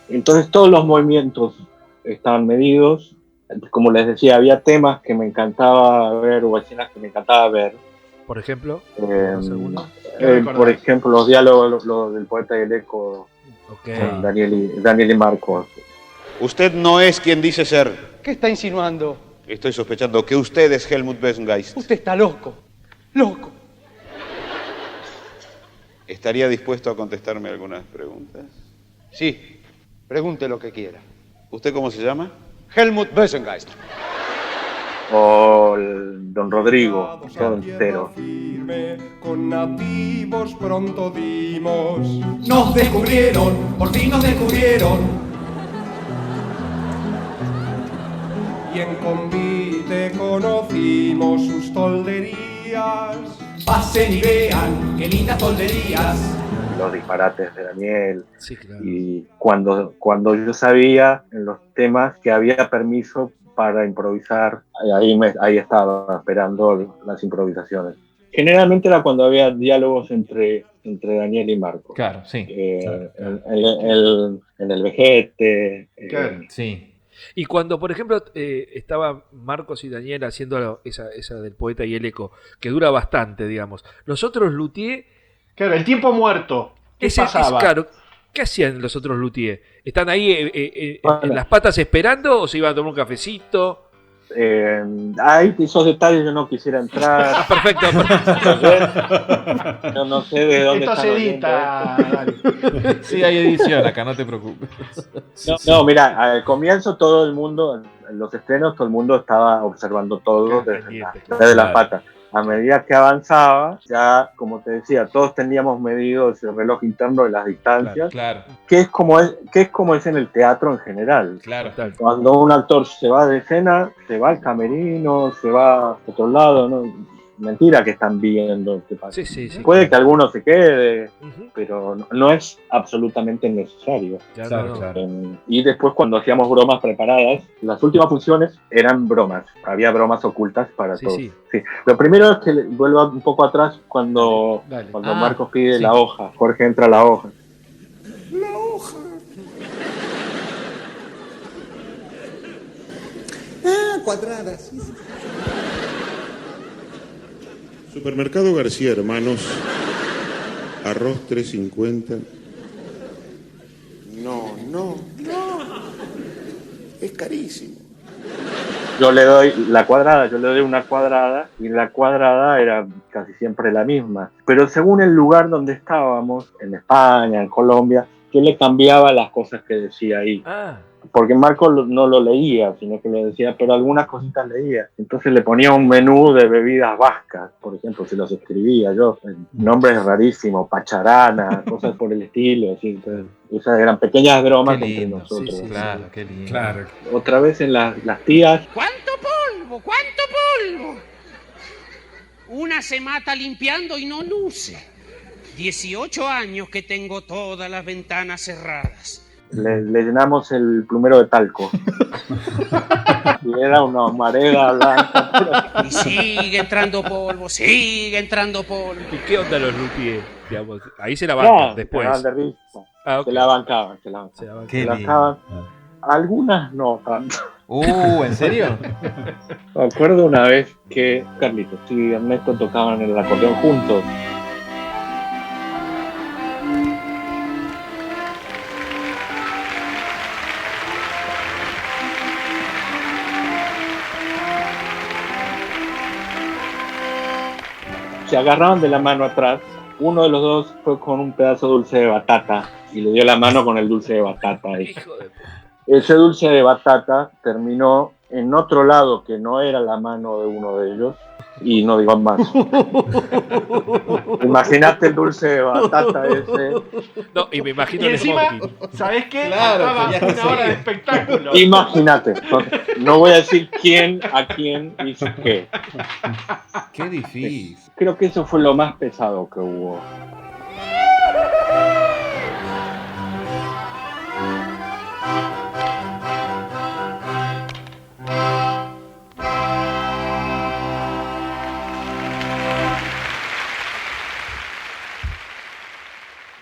Entonces todos los movimientos estaban medidos. Como les decía, había temas que me encantaba ver o escenas que me encantaba ver. Por ejemplo, por ejemplo, los diálogos del Poeta y el Eco. Con Daniel y Marcos. Usted no es quien dice ser. ¿Qué está insinuando? Estoy sospechando que usted es Helmut Bessengeist. Usted está loco. Loco. ¿Estaría dispuesto a contestarme algunas preguntas? Sí, pregunte lo que quiera. ¿Usted cómo se llama? Helmut Bessengeist. O Don Rodrigo, todo entero. Con nativos pronto dimos. Nos descubrieron, por fin nos descubrieron. Y en convite conocimos sus tolderías. Pasen y vean, qué lindas tolderías. Los disparates de Daniel. Sí, claro. Y cuando yo sabía en los temas que había permiso para improvisar, ahí estaba esperando las improvisaciones. Generalmente era cuando había diálogos entre Daniel y Marco. Claro, sí. En el Vejete. Claro. Sí. Y cuando, por ejemplo, estaba Marcos y Daniel haciendo esa del Poeta y el Eco, que dura bastante, digamos. Los otros luthier... Claro, el tiempo muerto. ¿Qué pasaba? Claro, ¿qué hacían los otros luthier? ¿Están ahí en las patas esperando o se iban a tomar un cafecito? Esos detalles yo no quisiera entrar. Perfecto. Yo no sé de dónde esto se edita. Sí, hay edición acá, no te preocupes. No, mira, al comienzo todo el mundo, en los estrenos, todo el mundo estaba observando todo desde las patas. a medida que avanzaba, ya, como te decía, todos teníamos medido ese reloj interno de las distancias, que es como es en el teatro en general. Cuando un actor se va de escena, se va al camerino, se va a otro lado, ¿no? Mentira que están viendo qué pasa. Puede que alguno se quede, pero no es absolutamente necesario. Y después, cuando hacíamos bromas preparadas, las últimas funciones eran bromas, había bromas ocultas para todos. Lo primero es que vuelvo un poco atrás cuando Marcos pide la hoja, Jorge entra a la hoja. La hoja. Cuadrada, sí. Supermercado García Hermanos, arroz 3.50. No, es carísimo. Yo le doy una cuadrada, y la cuadrada era casi siempre la misma. Pero según el lugar donde estábamos, en España, en Colombia, yo le cambiaba las cosas que decía ahí. Porque Marco no lo leía, sino que lo decía, pero algunas cositas leía. Entonces le ponía un menú de bebidas vascas, por ejemplo, se los escribía yo. Nombres rarísimos, pacharana, cosas por el estilo. Así. Entonces, esas eran pequeñas bromas entre nosotros. Claro, qué lindo. Claro. Otra vez en las tías. ¡Cuánto polvo! ¡Cuánto polvo! Una se mata limpiando y no luce. 18 años que tengo todas las ventanas cerradas. Le llenamos el plumero de talco. Y era una mareda blanca. Y sigue entrando polvo, sigue entrando polvo. ¿Y qué onda los luthiers? Ahí se la bancan después. Se la bancaban. Se la bancaban. Algunas no tanto. ¿En serio? Me acuerdo una vez que Carlitos y Ernesto tocaban el acordeón juntos. Se agarraban de la mano atrás, uno de los dos fue con un pedazo de dulce de batata y le dio la mano con el dulce de batata. Ese dulce de batata terminó en otro lado que no era la mano de uno de ellos y no digo más. Imagínate el dulce de batata ese. No, y me imagino y encima, ¿sabes qué? Estaba una hora de espectáculo. Imagínate. No voy a decir quién, a quién hizo qué. Qué difícil. Creo que eso fue lo más pesado que hubo.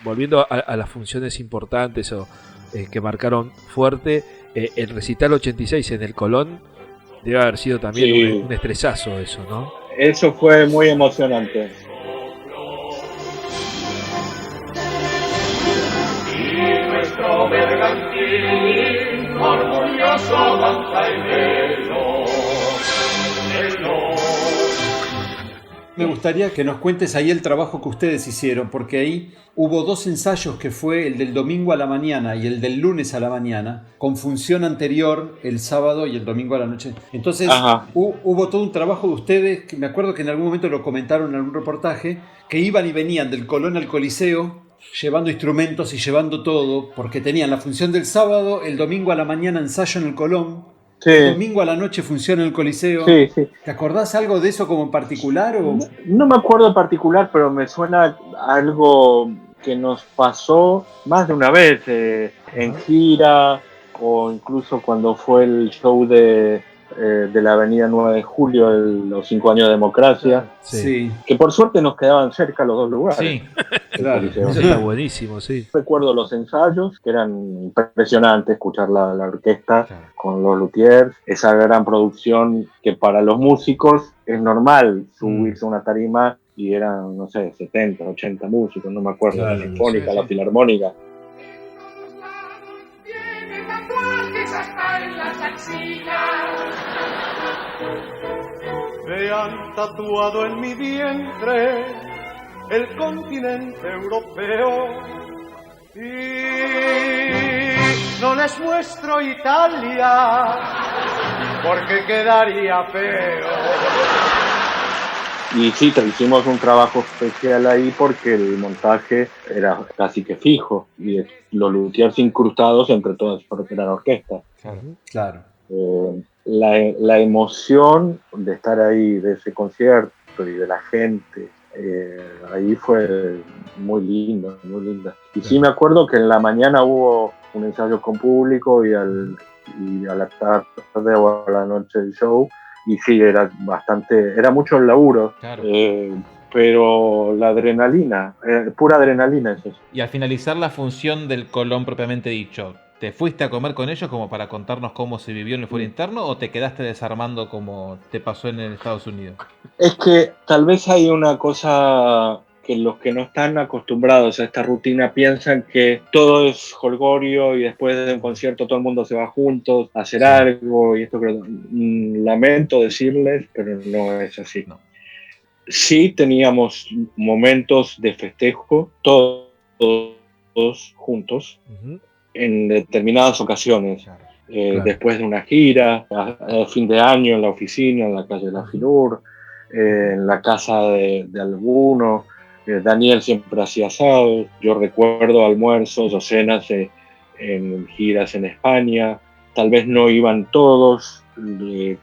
Volviendo a las funciones importantes o que marcaron fuerte, el recital 86 en el Colón debe haber sido también un estresazo eso, ¿no? Eso fue muy emocionante. Y nuestro bergantín orgulloso avanza en Me gustaría que nos cuentes ahí el trabajo que ustedes hicieron, porque ahí hubo 2 ensayos, que fue el del domingo a la mañana y el del lunes a la mañana, con función anterior el sábado y el domingo a la noche. Entonces hubo todo un trabajo de ustedes, que me acuerdo que en algún momento lo comentaron en algún reportaje, que iban y venían del Colón al Coliseo, llevando instrumentos y llevando todo, porque tenían la función del sábado, el domingo a la mañana ensayo en el Colón, el domingo a la noche funciona en el Coliseo. ¿Te acordás algo de eso como en particular? O? No me acuerdo en particular, pero me suena algo que nos pasó más de una vez en gira, o incluso cuando fue el show de la Avenida 9 de Julio, los 5 años de democracia. Que por suerte nos quedaban cerca los dos lugares. Claro, eso está buenísimo, Recuerdo los ensayos, que eran impresionantes, escuchar la orquesta con los luthiers, esa gran producción que para los músicos es normal subirse a una tarima y eran, no sé, 70, 80 músicos, no me acuerdo, la sinfónica, la filarmónica. Tiene tatuajes hasta en las axilas. Vean tatuado en mi vientre el continente europeo y no les muestro Italia porque quedaría feo. Y sí, hicimos un trabajo especial ahí porque el montaje era casi que fijo y los luthiers incrustados entre todas porque eran orquestas. Claro. La emoción de estar ahí, de ese concierto y de la gente, ahí fue muy linda, muy linda. Y sí me acuerdo que en la mañana hubo un ensayo con público y a la tarde o a la noche el show. Y sí, era mucho el laburo, claro. Pero la adrenalina, pura adrenalina es eso. Y al finalizar la función del Colón propiamente dicho, ¿te fuiste a comer con ellos como para contarnos cómo se vivió en el fuero interno o te quedaste desarmando como te pasó en Estados Unidos? Es que tal vez hay una cosa que los que no están acostumbrados a esta rutina piensan que todo es jolgorio y después de un concierto todo el mundo se va juntos a hacer algo y esto lamento decirles, pero no es así. No. Sí teníamos momentos de festejo todos juntos en determinadas ocasiones. Claro. Después de una gira, a fin de año en la oficina, en la calle de la Filur, en la casa de alguno. Daniel siempre hacía asados, yo recuerdo almuerzos o cenas en giras en España, tal vez no iban todos,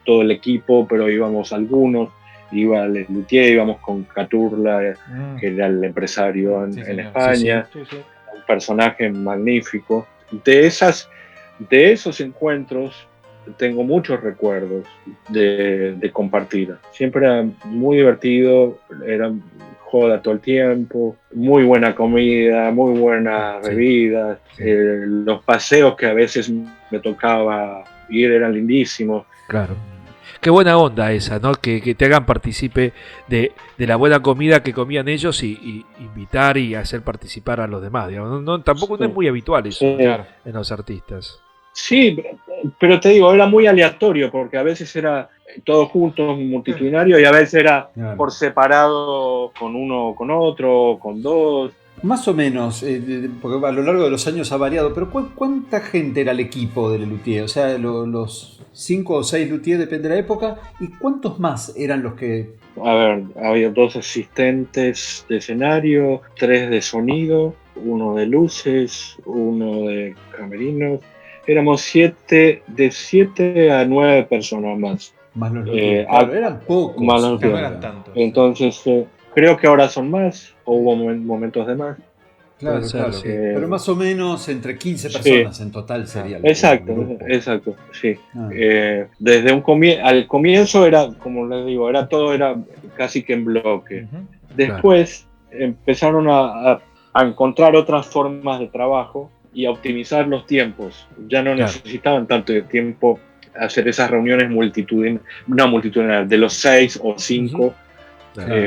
todo el equipo, pero íbamos algunos, iba el luthier, íbamos con Caturla, que era el empresario en España, sí. Un personaje magnífico. De esos encuentros tengo muchos recuerdos de compartir, siempre era muy divertido, era joda todo el tiempo, muy buena comida, muy buenas bebidas, los paseos que a veces me tocaba ir eran lindísimos. Claro. Qué buena onda esa, ¿no? Que te hagan partícipe de la buena comida que comían ellos y invitar y hacer participar a los demás, digamos. Tampoco no es muy habitual eso en los artistas. Sí, pero te digo, era muy aleatorio porque a veces era todos juntos, multitudinario, y a veces era por separado con uno o con otro, con dos. Más o menos, porque a lo largo de los años ha variado, pero ¿cuánta gente era el equipo de Lelutier? O sea, los 5 o 6 luthiers, depende de la época, ¿y cuántos más eran los que...? A ver, había 2 asistentes de escenario, 3 de sonido, 1 de luces, 1 de camerinos. Éramos 7 a 9 personas más. Más los luthiers. Claro, eran pocos. Más los luthiers. No eran tantos. Entonces, creo que ahora son más, o hubo momentos de más. Claro, claro. Sí. Pero más o menos entre 15 personas en total sería. Exacto, sí. Desde al comienzo era, como les digo, era casi que en bloque. Después empezaron a encontrar otras formas de trabajo y a optimizar los tiempos. Ya no necesitaban tanto tiempo hacer esas reuniones multitudinarias, de los 6 o 5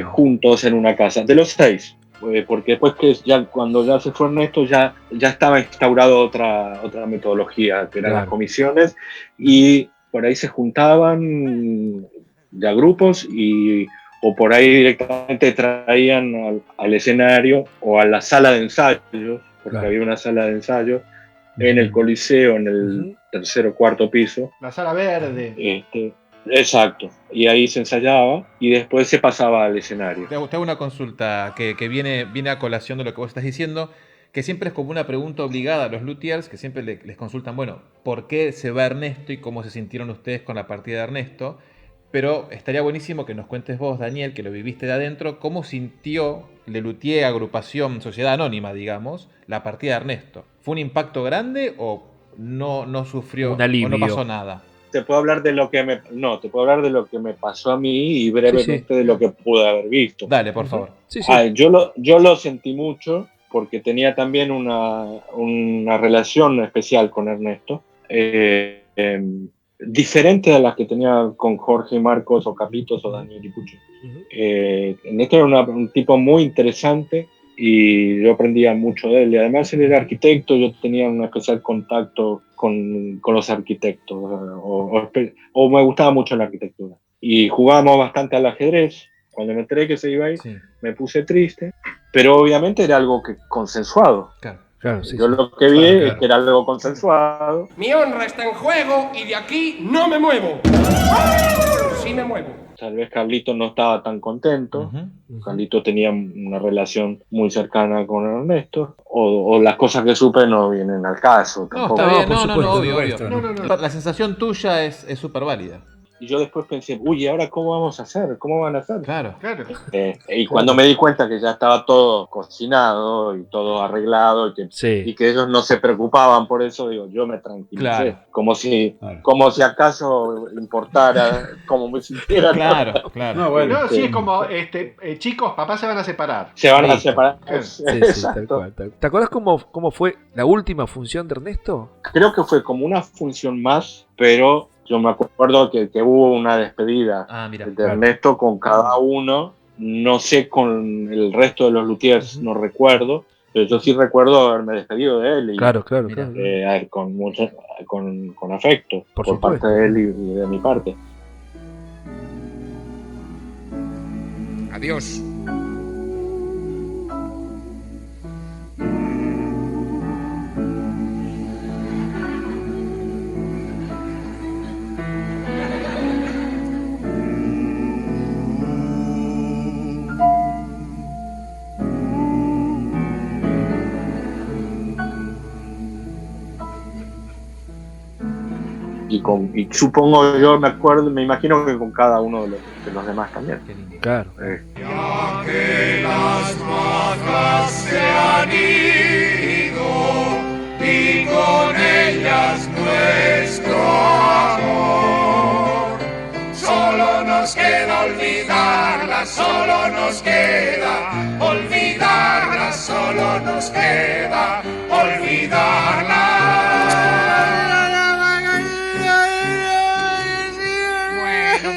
juntos en una casa. De los 6, porque después cuando ya se fue Ernesto ya estaba instaurado otra metodología, que eran las comisiones, y por ahí se juntaban ya grupos o por ahí directamente traían al escenario o a la sala de ensayos, porque había una sala de ensayo en el Coliseo, en el 3º o 4º piso. La sala verde. Exacto, y ahí se ensayaba y después se pasaba al escenario. Te hago una consulta que viene a colación de lo que vos estás diciendo, que siempre es como una pregunta obligada a los luthiers, que siempre les consultan, bueno, ¿por qué se va Ernesto y cómo se sintieron ustedes con la partida de Ernesto? Pero estaría buenísimo que nos cuentes vos, Daniel, que lo viviste de adentro, cómo sintió Lelutier, agrupación, sociedad anónima, digamos, la partida de Ernesto. ¿Fue un impacto grande o no sufrió, o no pasó nada? Te puedo hablar de lo que me pasó a mí y brevemente de lo que pude haber visto. Dale, por favor. Yo lo sentí mucho porque tenía también una relación especial con Ernesto. Diferente a las que tenía con Jorge y Marcos o Carlitos o Daniel y Pucho. Ernesto era un tipo muy interesante y yo aprendía mucho de él. Y además él era arquitecto, yo tenía un especial contacto con los arquitectos, o me gustaba mucho la arquitectura. Y jugábamos bastante al ajedrez. Cuando me enteré que se iba a ir, me puse triste, pero obviamente era algo consensuado. Claro, yo lo que vi es que era algo consensuado. Mi honra está en juego y de aquí no me muevo. sí me muevo. Tal vez Carlito no estaba tan contento. Carlito tenía una relación muy cercana con Ernesto. O las cosas que supe no vienen al caso. No, Tampoco. está bien, Por no, supuesto. obvio. La sensación tuya es súper válida. Y yo después pensé, uy, ¿ahora cómo vamos a hacer? ¿Cómo van a hacer? Claro. Y cuando me di cuenta que ya estaba todo cocinado y todo arreglado y que ellos no se preocupaban por eso, digo, yo me tranquilicé. Claro. Como si acaso importara, como me sintiera. Claro. No, bueno. No, sí, es como, chicos, papás se van a separar. Se van a separar. Sí, tal cual. ¿Te acuerdas cómo fue la última función de Ernesto? Creo que fue como una función más, pero yo me acuerdo que hubo una despedida de Ernesto con cada uno. No sé con el resto de los luthiers, no recuerdo, pero yo sí recuerdo haberme despedido de él. Y, claro. Con afecto, por parte de él y de mi parte. Adiós. Y supongo, yo me imagino que con cada uno de los demás también. Claro. Ya que las majas se han ido y con ellas nuestro amor, solo nos queda olvidarlas, solo nos queda olvidarlas, solo nos queda olvidarlas.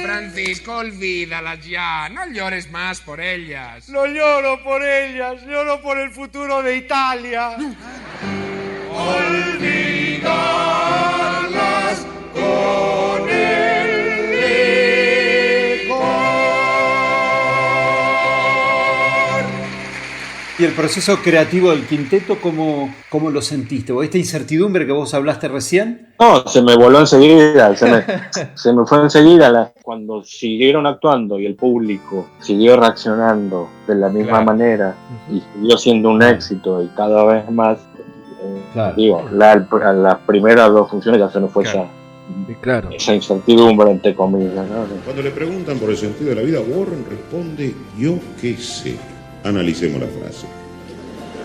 Francisco, olvídalas ya, no llores más por ellas. No lloro por ellas, lloro por el futuro de Italia. Olvidarlas con el licor. ¿Y el proceso creativo del quinteto, cómo lo sentiste? ¿O esta incertidumbre que vos hablaste recién? No, se me voló enseguida, se me fue enseguida. Cuando siguieron actuando y el público siguió reaccionando de la misma manera y siguió siendo un éxito y cada vez más, las primeras dos funciones ya se nos fue esa incertidumbre, entre comillas, ¿no? Cuando le preguntan por el sentido de la vida, Warren responde, yo qué sé. Analicemos la frase.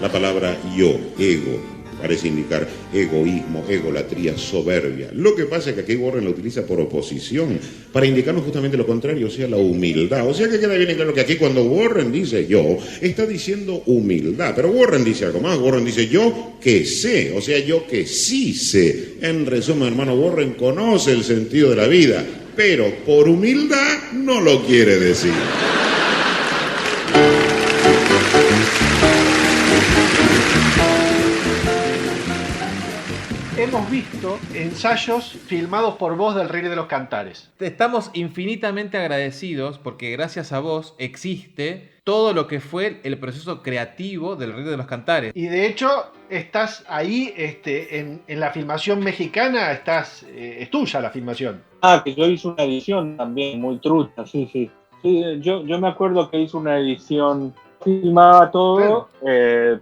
La palabra yo, ego, parece indicar egoísmo, egolatría, soberbia. Lo que pasa es que aquí Warren la utiliza por oposición, para indicarnos justamente lo contrario, o sea, la humildad. O sea que queda bien claro que aquí cuando Warren dice yo, está diciendo humildad. Pero Warren dice algo más, Warren dice yo que sé, o sea, yo que sí sé. En resumen, hermano, Warren conoce el sentido de la vida, pero por humildad no lo quiere decir. Hemos visto ensayos filmados por vos del Rey de los Cantares. Te estamos infinitamente agradecidos porque gracias a vos existe todo lo que fue el proceso creativo del Rey de los Cantares. Y de hecho, estás ahí en la filmación mexicana, es tuya la filmación. Que yo hice una edición también muy trucha, sí. Yo me acuerdo que hice una edición, filmaba todo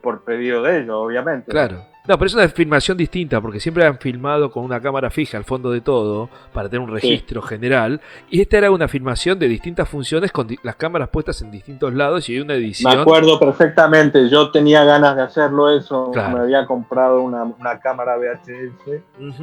por pedido de ellos, obviamente. Claro. No, pero es una filmación distinta, porque siempre han filmado con una cámara fija al fondo de todo, para tener un registro general, y esta era una filmación de distintas funciones con las cámaras puestas en distintos lados y hay una edición. Me acuerdo perfectamente, yo tenía ganas de hacerlo eso, me había comprado una cámara VHS,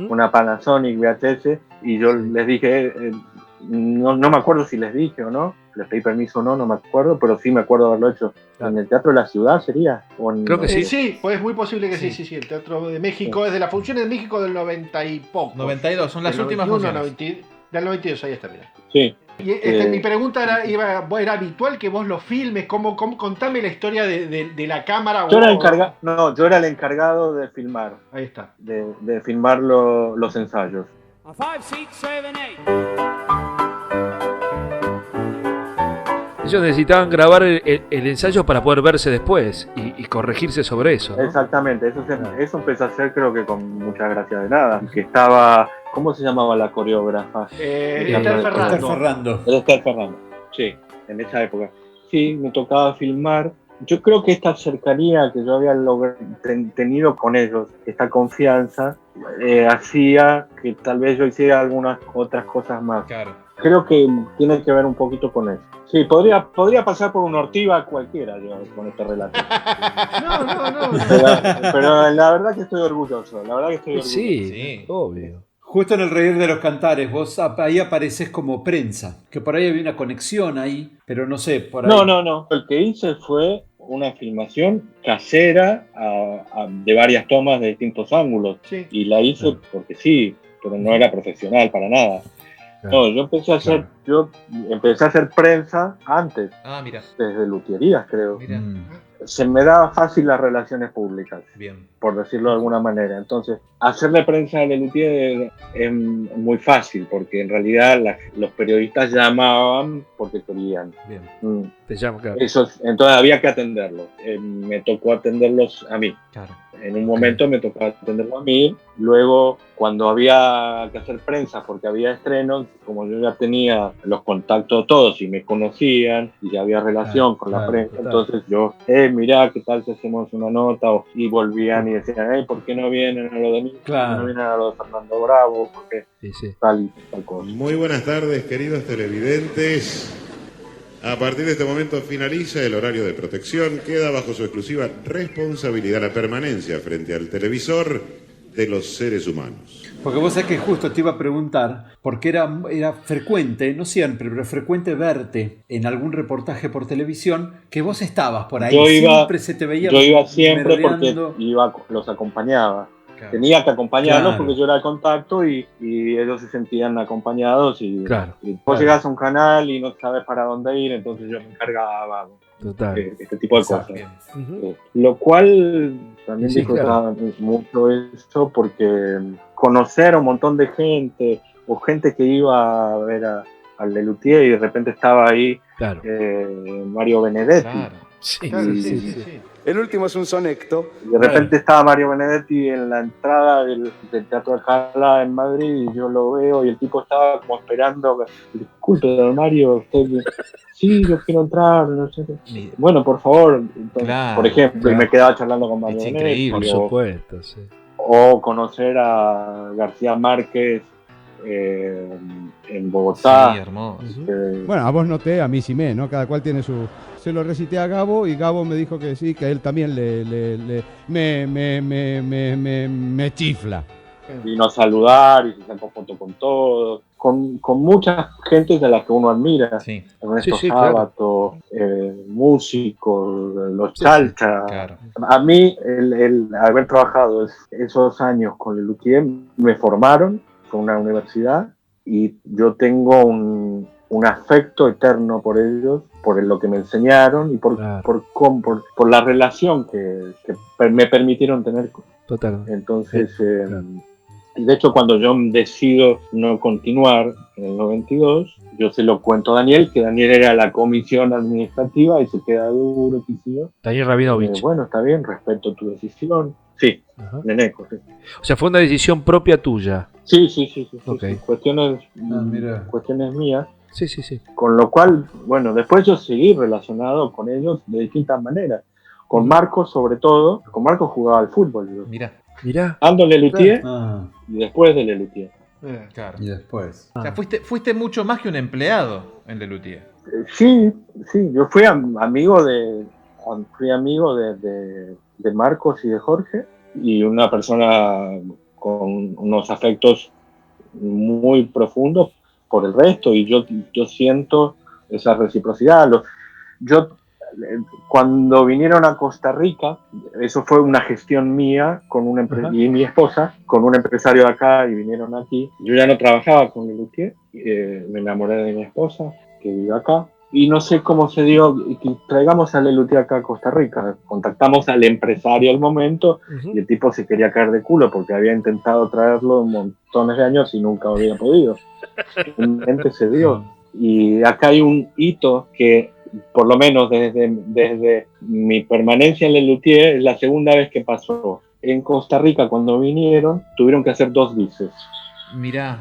una Panasonic VHS, y yo les dije, no me acuerdo si les dije o no, les pedí permiso o no me acuerdo, pero sí me acuerdo haberlo hecho. ¿En el Teatro de la Ciudad sería? Creo que sí. Sí, pues es muy posible que sí. El Teatro de México es de las funciones de México del 90 y poco. 92, son las últimas funciones. Del 92, ahí está, mira. Sí. Y mi pregunta era habitual que vos lo filmes, contame la historia de la cámara. Yo era el encargado de filmar. Ahí está. De filmar los ensayos. A 5, 6, 7, 8. Ellos necesitaban grabar el ensayo para poder verse después y corregirse sobre eso, ¿no? Exactamente, eso empezó a hacer creo que con mucha gracia de nada, que estaba ¿Cómo se llamaba la coreógrafa? Esther Ferrando. Esther Ferrando, sí, en esa época. Sí, me tocaba filmar. Yo creo que esta cercanía que yo había tenido con ellos, esta confianza, hacía que tal vez yo hiciera algunas otras cosas más. Claro. Creo que tiene que ver un poquito con eso. Sí, podría pasar por un Ortiva cualquiera yo con este relato. No. Pero la verdad que estoy orgulloso. La verdad que estoy orgulloso. Sí, obvio. Justo en el Reír de los Cantares, vos ahí apareces como prensa, que por ahí había una conexión ahí, pero no sé, por ahí. No. El que hice fue una filmación casera de varias tomas de distintos ángulos. Sí. Y la hice porque sí, pero no era profesional para nada. No, yo empecé a hacer prensa antes. Ah, mira. Desde luthierías, creo. Mira. Se me daba fácil las relaciones públicas, Bien. por decirlo de alguna manera. Entonces, hacerle prensa a Lelutier es muy fácil, porque en realidad los periodistas llamaban porque querían. Bien. Te llamo, claro. Entonces había que atenderlos. Me tocó atenderlos a mí. Claro. En un momento me tocó atenderlo a mí. Luego, cuando había que hacer prensa porque había estrenos, como yo ya tenía los contactos todos y me conocían y ya había relación con la prensa, entonces yo, mirá, ¿qué tal si hacemos una nota? Y volvían y decían, ¿por qué no vienen a lo de mí? Claro. ¿Por qué no vienen a lo de Fernando Bravo? Porque tal cosa. Muy buenas tardes, queridos televidentes. A partir de este momento finaliza el horario de protección. Queda bajo su exclusiva responsabilidad la permanencia frente al televisor de los seres humanos. Porque vos sabés que justo te iba a preguntar, porque era frecuente, no siempre, pero frecuente verte en algún reportaje por televisión, que vos estabas por ahí, siempre se te veía. Yo iba siempre merdeando. porque los acompañaba. Claro. Tenía que acompañarlos Claro. porque yo era el contacto y ellos se sentían acompañados y vos Claro. llegás a un canal y no sabes para dónde ir, entonces yo me encargaba de este tipo de cosas. Lo cual también disfrutaba mucho eso porque conocer a un montón de gente o gente que iba a ver al Lelutier y de repente estaba ahí Mario Benedetti. Claro. Sí. El último es un sonecto. Y de repente estaba Mario Benedetti en la entrada del Teatro Alcalá en Madrid y yo lo veo y el tipo estaba como esperando. Disculpe, don Mario, usted... Sí, yo quiero entrar, no sé qué. Bueno, por favor. Entonces, por ejemplo, y me quedaba charlando con Mario Benedetti. Increíble, por supuesto, sí. O conocer a García Márquez en Bogotá. Sí, hermoso. Bueno, a vos noté, a mí sí ¿no? Cada cual tiene su... Se lo recité a Gabo y Gabo me dijo que sí, que a él también me chifla. Vino a saludar y se sacó foto con todos, con mucha gente de la que uno admira. Ernesto Sábato, músicos, los Chalcha. Claro. A mí, el haber trabajado esos años con Lelutier me formaron, fue una universidad, y yo tengo un afecto eterno por ellos, por lo que me enseñaron y por la relación que me permitieron tener. Totalmente. Entonces, y de hecho cuando yo decido no continuar en el 92, yo se lo cuento a Daniel, que Daniel era la comisión administrativa y se queda duro, quisido. Daniel Rabinovich. Bueno, está bien, respeto tu decisión. Sí, Neneco, sí. O sea, fue una decisión propia tuya. Sí. Okay. Cuestiones mías. Sí. Con lo cual, bueno, después yo seguí relacionado con ellos de distintas maneras. Con Marcos, sobre todo. Con Marcos jugaba al fútbol. Mira. Ando Lelutier y después de Lelutier. Claro. Y después. O sea, fuiste mucho más que un empleado en Lelutier. Sí. Yo fui amigo de Marcos y de Jorge, y una persona con unos afectos muy profundos por el resto, y yo siento esa reciprocidad. Cuando vinieron a Costa Rica, eso fue una gestión mía con y mi esposa, con un empresario de acá, y vinieron aquí. Yo ya no trabajaba con Lelutier, me enamoré de mi esposa, que vive acá, y no sé cómo se dio que traigamos a Lelutier acá a Costa Rica. Contactamos al empresario al momento, y el tipo se quería caer de culo porque había intentado traerlo montones de años y nunca había podido. Finalmente se dio. Y acá hay un hito que, por lo menos desde mi permanencia en Lelutier, es la segunda vez que pasó. En Costa Rica, cuando vinieron, tuvieron que hacer 2 bises. Mirá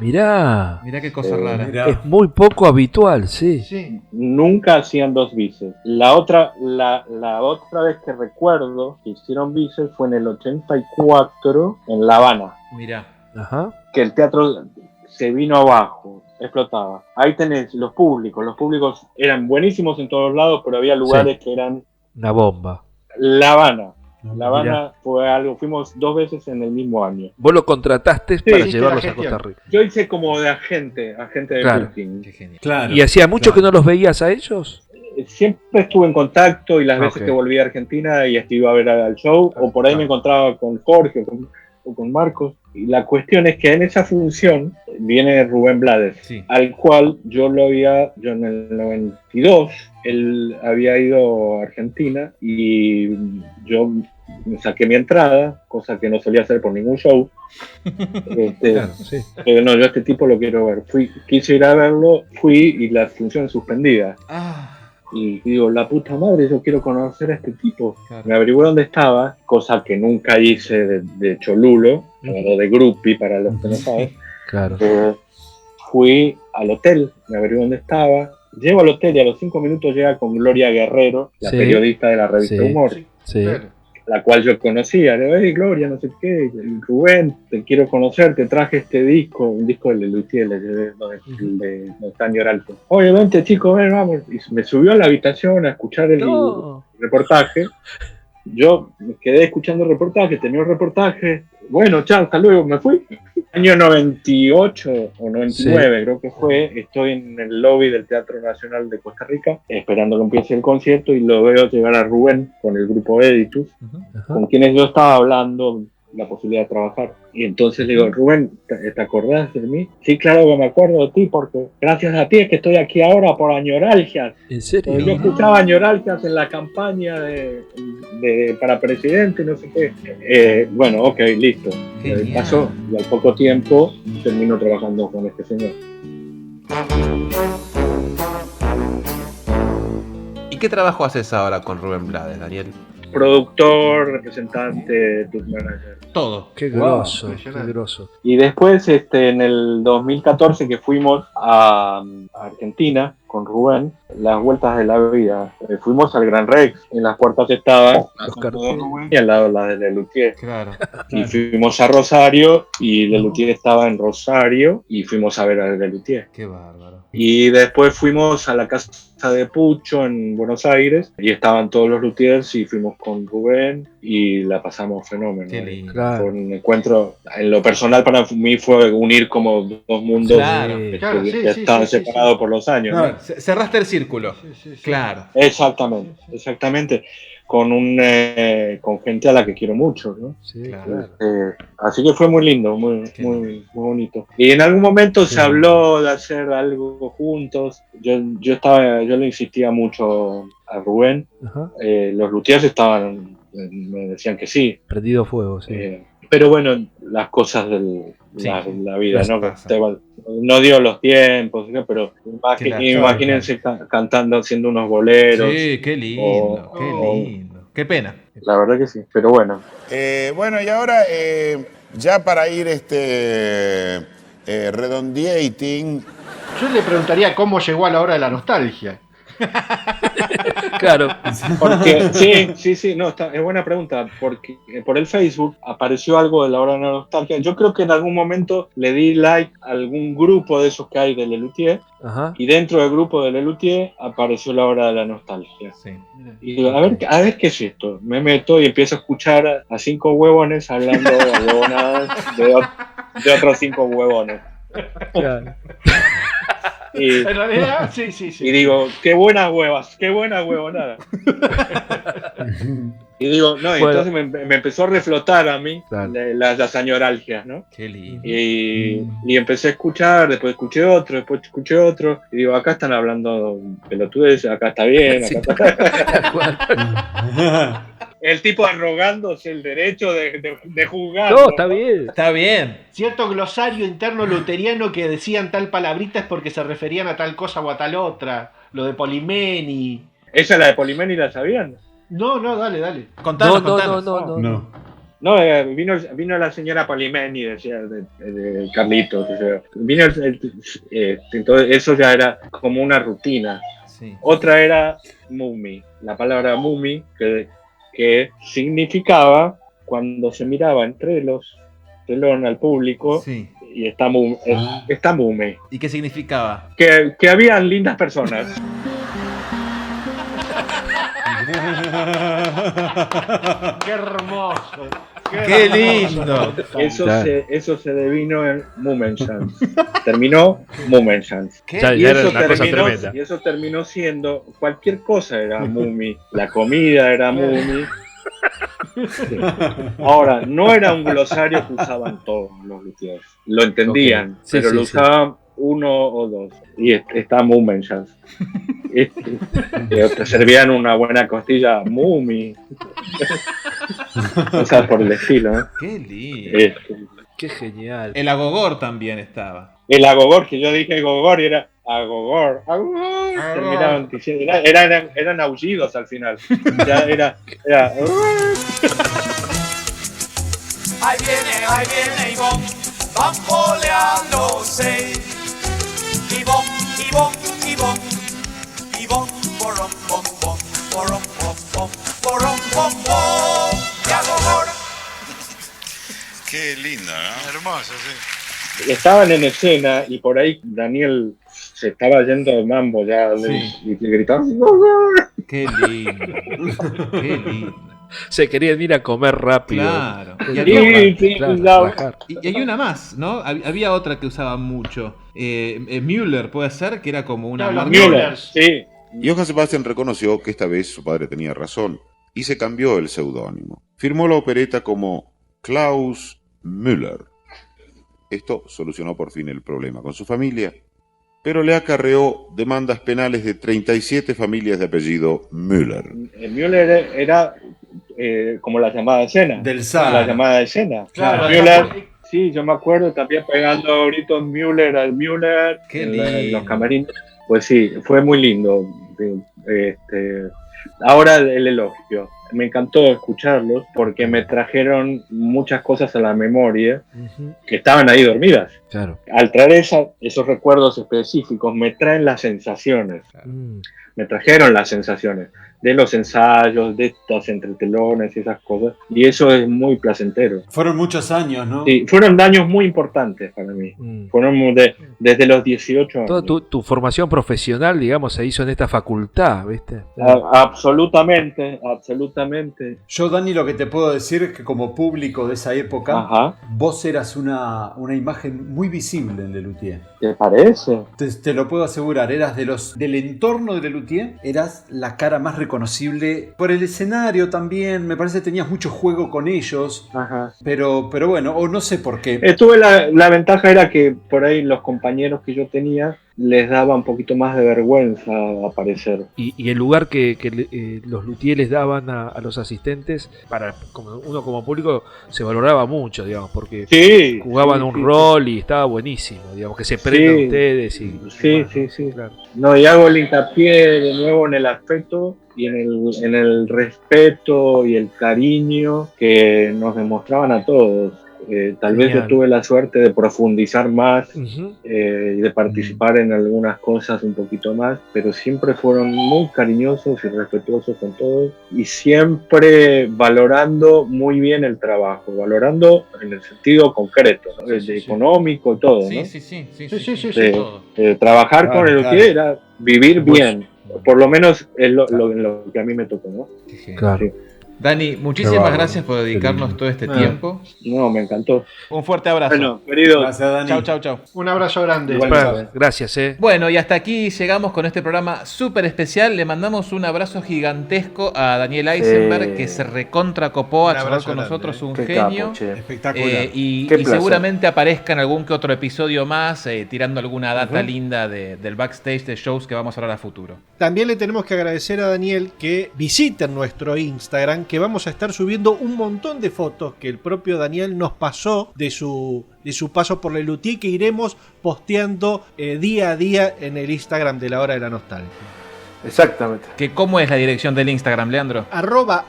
qué cosa rara. Es muy poco habitual, sí. Nunca hacían 2 bises. La otra vez que recuerdo que hicieron bises fue en el 84 en La Habana. Mirá. Ajá. Que el teatro se vino abajo, explotaba. Ahí tenés los públicos eran buenísimos en todos lados, pero había lugares que eran... Una bomba. La Habana fue algo, fuimos 2 veces en el mismo año. Vos lo contrataste para llevarlos a Costa Rica. Yo hice como de agente de Claro. booking. ¿Y hacía mucho que no los veías a ellos? Siempre estuve en contacto y las veces Ok. que volví a Argentina y iba a ver al show, o por ahí me encontraba con Jorge o con Marcos. Y la cuestión es que en esa función viene Rubén Blades, al cual yo en el 92, él había ido a Argentina y yo me saqué mi entrada, cosa que no solía hacer por ningún show. Pero no, yo a este tipo lo quiero ver. Quise ir a verlo, fui y la función suspendida. Y digo, la puta madre, yo quiero conocer a este tipo. Me averigué dónde estaba, cosa que nunca hice de cholulo, o de groupie para los que no saben. Claro. Fui al hotel, me averigué dónde estaba. Llego al hotel y a los 5 minutos llega con Gloria Guerrero, la periodista de la revista Humor. Sí. La cual yo conocía. Le digo, hey, Gloria, no sé qué, Rubén, te quiero conocer, te traje este disco, un disco de Lelutier, de Taño Alto. Oye, vente chico, ven, vamos. Y me subió a la habitación a escuchar el reportaje. Yo me quedé escuchando el reportaje, terminó el reportaje. Bueno, chao, hasta luego, me fui. Año 98 o 99 creo que fue, estoy en el lobby del Teatro Nacional de Costa Rica esperando que empiece el concierto y lo veo llegar a Rubén con el grupo Editus, con quienes yo estaba hablando la posibilidad de trabajar. Y entonces le digo, Rubén, ¿te acordás de mí? Sí, claro que me acuerdo de ti, porque gracias a ti es que estoy aquí ahora por Añoralgias. ¿En serio? Yo escuchaba Añoralgias en la campaña para presidente, no sé qué. Bueno, ok, listo. Pasó, y al poco tiempo termino trabajando con este señor. ¿Y qué trabajo haces ahora con Rubén Blades, Daniel? Productor, representante, tour manager. Todo. Qué grosso, qué grosso. Y después, en el 2014 que fuimos a Argentina con Rubén, las vueltas de la vida, fuimos al Gran Rex, en las puertas estaba Rubén y al lado la de Lelutier. Claro. Y fuimos a Rosario y Lelutier estaba en Rosario y fuimos a ver a Lelutier. Qué bárbaro. Y después fuimos a la casa de Pucho en Buenos Aires y estaban todos los luthiers y fuimos con Rubén y la pasamos fenómeno. Qué lindo. Fue un encuentro, en lo personal para mí fue unir como 2 mundos que estaban separados por los años. Claro. Cerraste el círculo. Claro. Exactamente. Con gente a la que quiero mucho, ¿no? Sí, claro. Así que fue muy lindo, muy bonito. Y en algún momento se habló de hacer algo juntos. Yo le insistía mucho a Rubén. Los luthiers me decían que sí. Prendido fuego, sí. Pero bueno, las cosas de la vida, ¿no? No dio los tiempos, ¿no? Pero imagínense cantando, haciendo unos boleros. Sí, qué lindo, qué lindo. Qué pena. La verdad que sí, pero bueno. Bueno, y ahora ya para ir redondeating. Yo le preguntaría cómo llegó a la hora de la nostalgia. Claro. Porque, sí, no, es buena pregunta, porque por el Facebook apareció algo de la hora de la nostalgia. Yo creo que en algún momento le di like a algún grupo de esos que hay de Lelutier, y dentro del grupo de Lelutier apareció la hora de la nostalgia. Y digo, a ver qué es esto. Me meto y empiezo a escuchar a 5 huevones hablando de huevonadas de otros 5 huevones. Claro. En realidad, sí. Y digo, qué buenas huevonadas. Y digo, no, Bueno. entonces me empezó a reflotar a mí las añoralgias, ¿no? Qué lindo. Y empecé a escuchar, después escuché otro, y digo, acá están hablando pelotudes, acá está bien, acá está... El tipo arrogándose el derecho de juzgar. No, está bien. Está bien. Cierto glosario interno luteriano que decían tal palabrita es porque se referían a tal cosa o a tal otra. Lo de Polimeni. ¿Esa la de Polimeni la sabían? No, dale. Contanos. No. No, vino la señora Palimeni, decía de Carlitos. O sea, vino entonces eso ya era como una rutina. Sí. Otra era mumi, la palabra mumi, que significaba cuando se miraba entre los telón al público, sí. Y está mume. ¿Y qué significaba? Que habían lindas personas. ¡Qué hermoso! ¡Qué lindo! Eso se devino en Mummenschanz. Terminó Mummenschanz. Ya era una cosa tremenda. Y eso terminó siendo cualquier cosa era mumi. La comida era mumi. Sí. Ahora, no era un glosario que usaban todos los luthiers. Lo entendían, okay. Sí, pero sí, lo usaban uno o dos. Y está Mummenschanz. Te servían una buena costilla mumi. O sea, por el estilo, ¿no? Qué lindo. Qué genial. El agogor también estaba. El agogor, que yo dije agogor y era agogor. Terminaban diciendo, eran aullidos al final. Ya era Ahí viene Ivonne, bamboleándose. Ivonne, porom, pom, pom, porom, pom, pom, porom, pom, pom, y agogor. Qué linda, ¿no? Hermoso, sí. Estaban en escena y por ahí Daniel se estaba yendo de mambo ya y gritaba ¡Agogor! Qué lindo. Qué lindo. Se querían ir a comer rápido. Claro. Y hay una más, ¿no? Había otra que usaban mucho. Müller, puede ser, que era como una marca. Müller, sí. Johann Sebastian reconoció que esta vez su padre tenía razón y se cambió el seudónimo. Firmó la opereta como Klaus Müller. Esto solucionó por fin el problema con su familia, pero le acarreó demandas penales de 37 familias de apellido Müller. Müller era como la llamada de escena. Del SAR. La llamada de escena. Claro, Müller, sí, yo me acuerdo también pegando gritos Müller al Müller en los camarines. Pues sí, fue muy lindo. Ahora el elogio. Me encantó escucharlos porque me trajeron muchas cosas a la memoria que estaban ahí dormidas. Claro. Al traer esos recuerdos específicos me traen las sensaciones. Me trajeron las sensaciones de los ensayos, de estos entretelones y esas cosas. Y eso es muy placentero. Fueron muchos años, ¿no? Sí, fueron años muy importantes para mí. Fueron desde los 18 años. Toda tu formación profesional, digamos, se hizo en esta facultad, ¿viste? Absolutamente, absolutamente. Yo, Dani, lo que te puedo decir es que como público de esa época, vos eras una imagen muy visible en Lelutier. ¿Te parece? Te lo puedo asegurar, eras del entorno de Lelutier, eras la cara más reconocible por el escenario también, me parece que tenías mucho juego con ellos, pero bueno, o no sé por qué. La ventaja era que por ahí los compañeros que yo tenía les daba un poquito más de vergüenza aparecer. Y el lugar que los luthiers les daban a los asistentes, uno como público se valoraba mucho, digamos, porque jugaban un rol y estaba buenísimo, digamos, que se prendan ustedes. Sí. Claro. No, y hago el hincapié de nuevo en el afecto y en el respeto y el cariño que nos demostraban a todos. Tal vez yo tuve la suerte de profundizar más y de participar en algunas cosas un poquito más, pero siempre fueron muy cariñosos y respetuosos con todos y siempre valorando muy bien el trabajo, valorando en el sentido concreto, ¿no? Económico, todo, ¿no? Sí, todo. Trabajar con el que era vivir bien, por lo menos es lo que a mí me tocó, ¿no? Claro. Sí. Dani, muchísimas gracias por dedicarnos todo este tiempo. No, me encantó. Un fuerte abrazo. Bueno, querido. Gracias, Dani. Chau. Un abrazo grande. Gracias, Bueno, y hasta aquí llegamos con este programa súper especial. Le mandamos un abrazo gigantesco a Daniel Eisenberg, que se recontracopó a charlar con nosotros, un genio. Espectacular. Y seguramente aparezca en algún que otro episodio más, tirando alguna data linda del backstage de shows que vamos a hablar a futuro. También le tenemos que agradecer a Daniel que visiten nuestro Instagram, que vamos a estar subiendo un montón de fotos que el propio Daniel nos pasó de su paso por Lelutier, que iremos posteando día a día en el Instagram de La Hora de la Nostalgia. Exactamente. ¿Cómo es la dirección del Instagram, Leandro?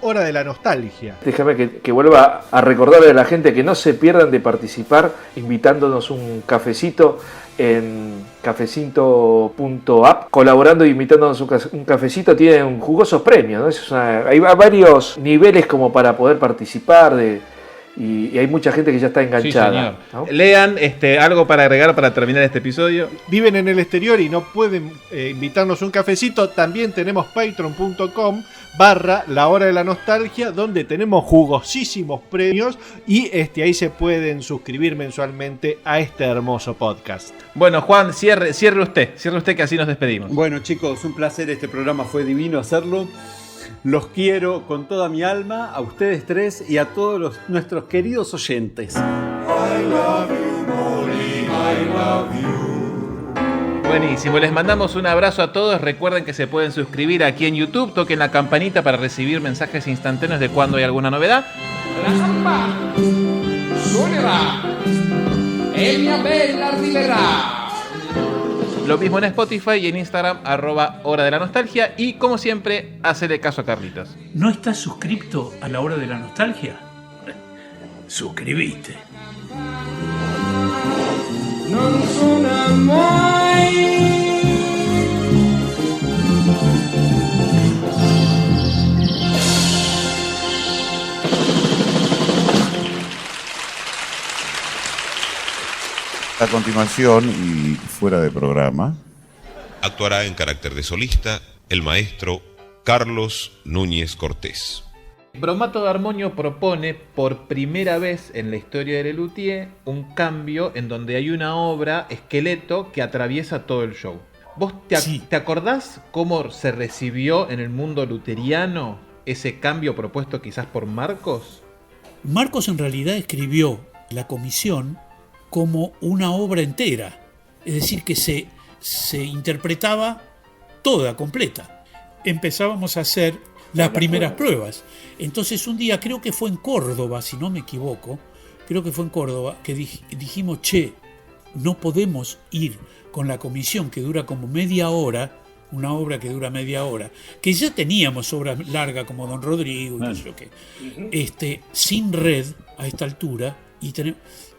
@hora de la nostalgia. Déjame que vuelva a recordarle a la gente que no se pierdan de participar invitándonos un cafecito en cafecito.app, colaborando e invitándonos un cafecito. Tienen jugosos premios, ¿no? Hay varios niveles como para poder participar y hay mucha gente que ya está enganchada. Sí, señor. ¿No? Lean algo para agregar para terminar este episodio. Viven en el exterior y no pueden invitarnos un cafecito. También tenemos patreon.com/la hora de la nostalgia, donde tenemos jugosísimos premios y ahí se pueden suscribir mensualmente a este hermoso podcast. Bueno, Juan, cierre usted que así nos despedimos. Bueno, chicos, un placer, este programa fue divino hacerlo. Los quiero con toda mi alma, a ustedes tres y a todos nuestros queridos oyentes. I love you, Molly, I love you. Buenísimo, les mandamos un abrazo a todos. Recuerden que se pueden suscribir aquí en YouTube, toquen la campanita para recibir mensajes instantáneos de cuando hay alguna novedad. La samba suonerà e mia bella arriverà. Lo mismo en Spotify y en Instagram, @hora de la nostalgia. Y como siempre, hacele caso a Carlitos. ¿No estás suscripto a la hora de la nostalgia? Suscribite. Non suona mai. A continuación, y fuera de programa, actuará en carácter de solista el maestro Carlos Núñez Cortés. Bromato de Armonio propone por primera vez en la historia de Lelutier un cambio en donde hay una obra esqueleto que atraviesa todo el show. ¿Vos te acordás cómo se recibió en el mundo luteriano ese cambio propuesto quizás por Marcos? Marcos en realidad escribió La Comisión como una obra entera, es decir, que se interpretaba toda, completa. Empezábamos a hacer las primeras pruebas. Entonces un día, creo que fue en Córdoba, si no me equivoco, que dijimos, no podemos ir con La Comisión, que dura como media hora, una obra que dura media hora, que ya teníamos obras largas como Don Rodrigo, y no sé lo que, sin red a esta altura. Y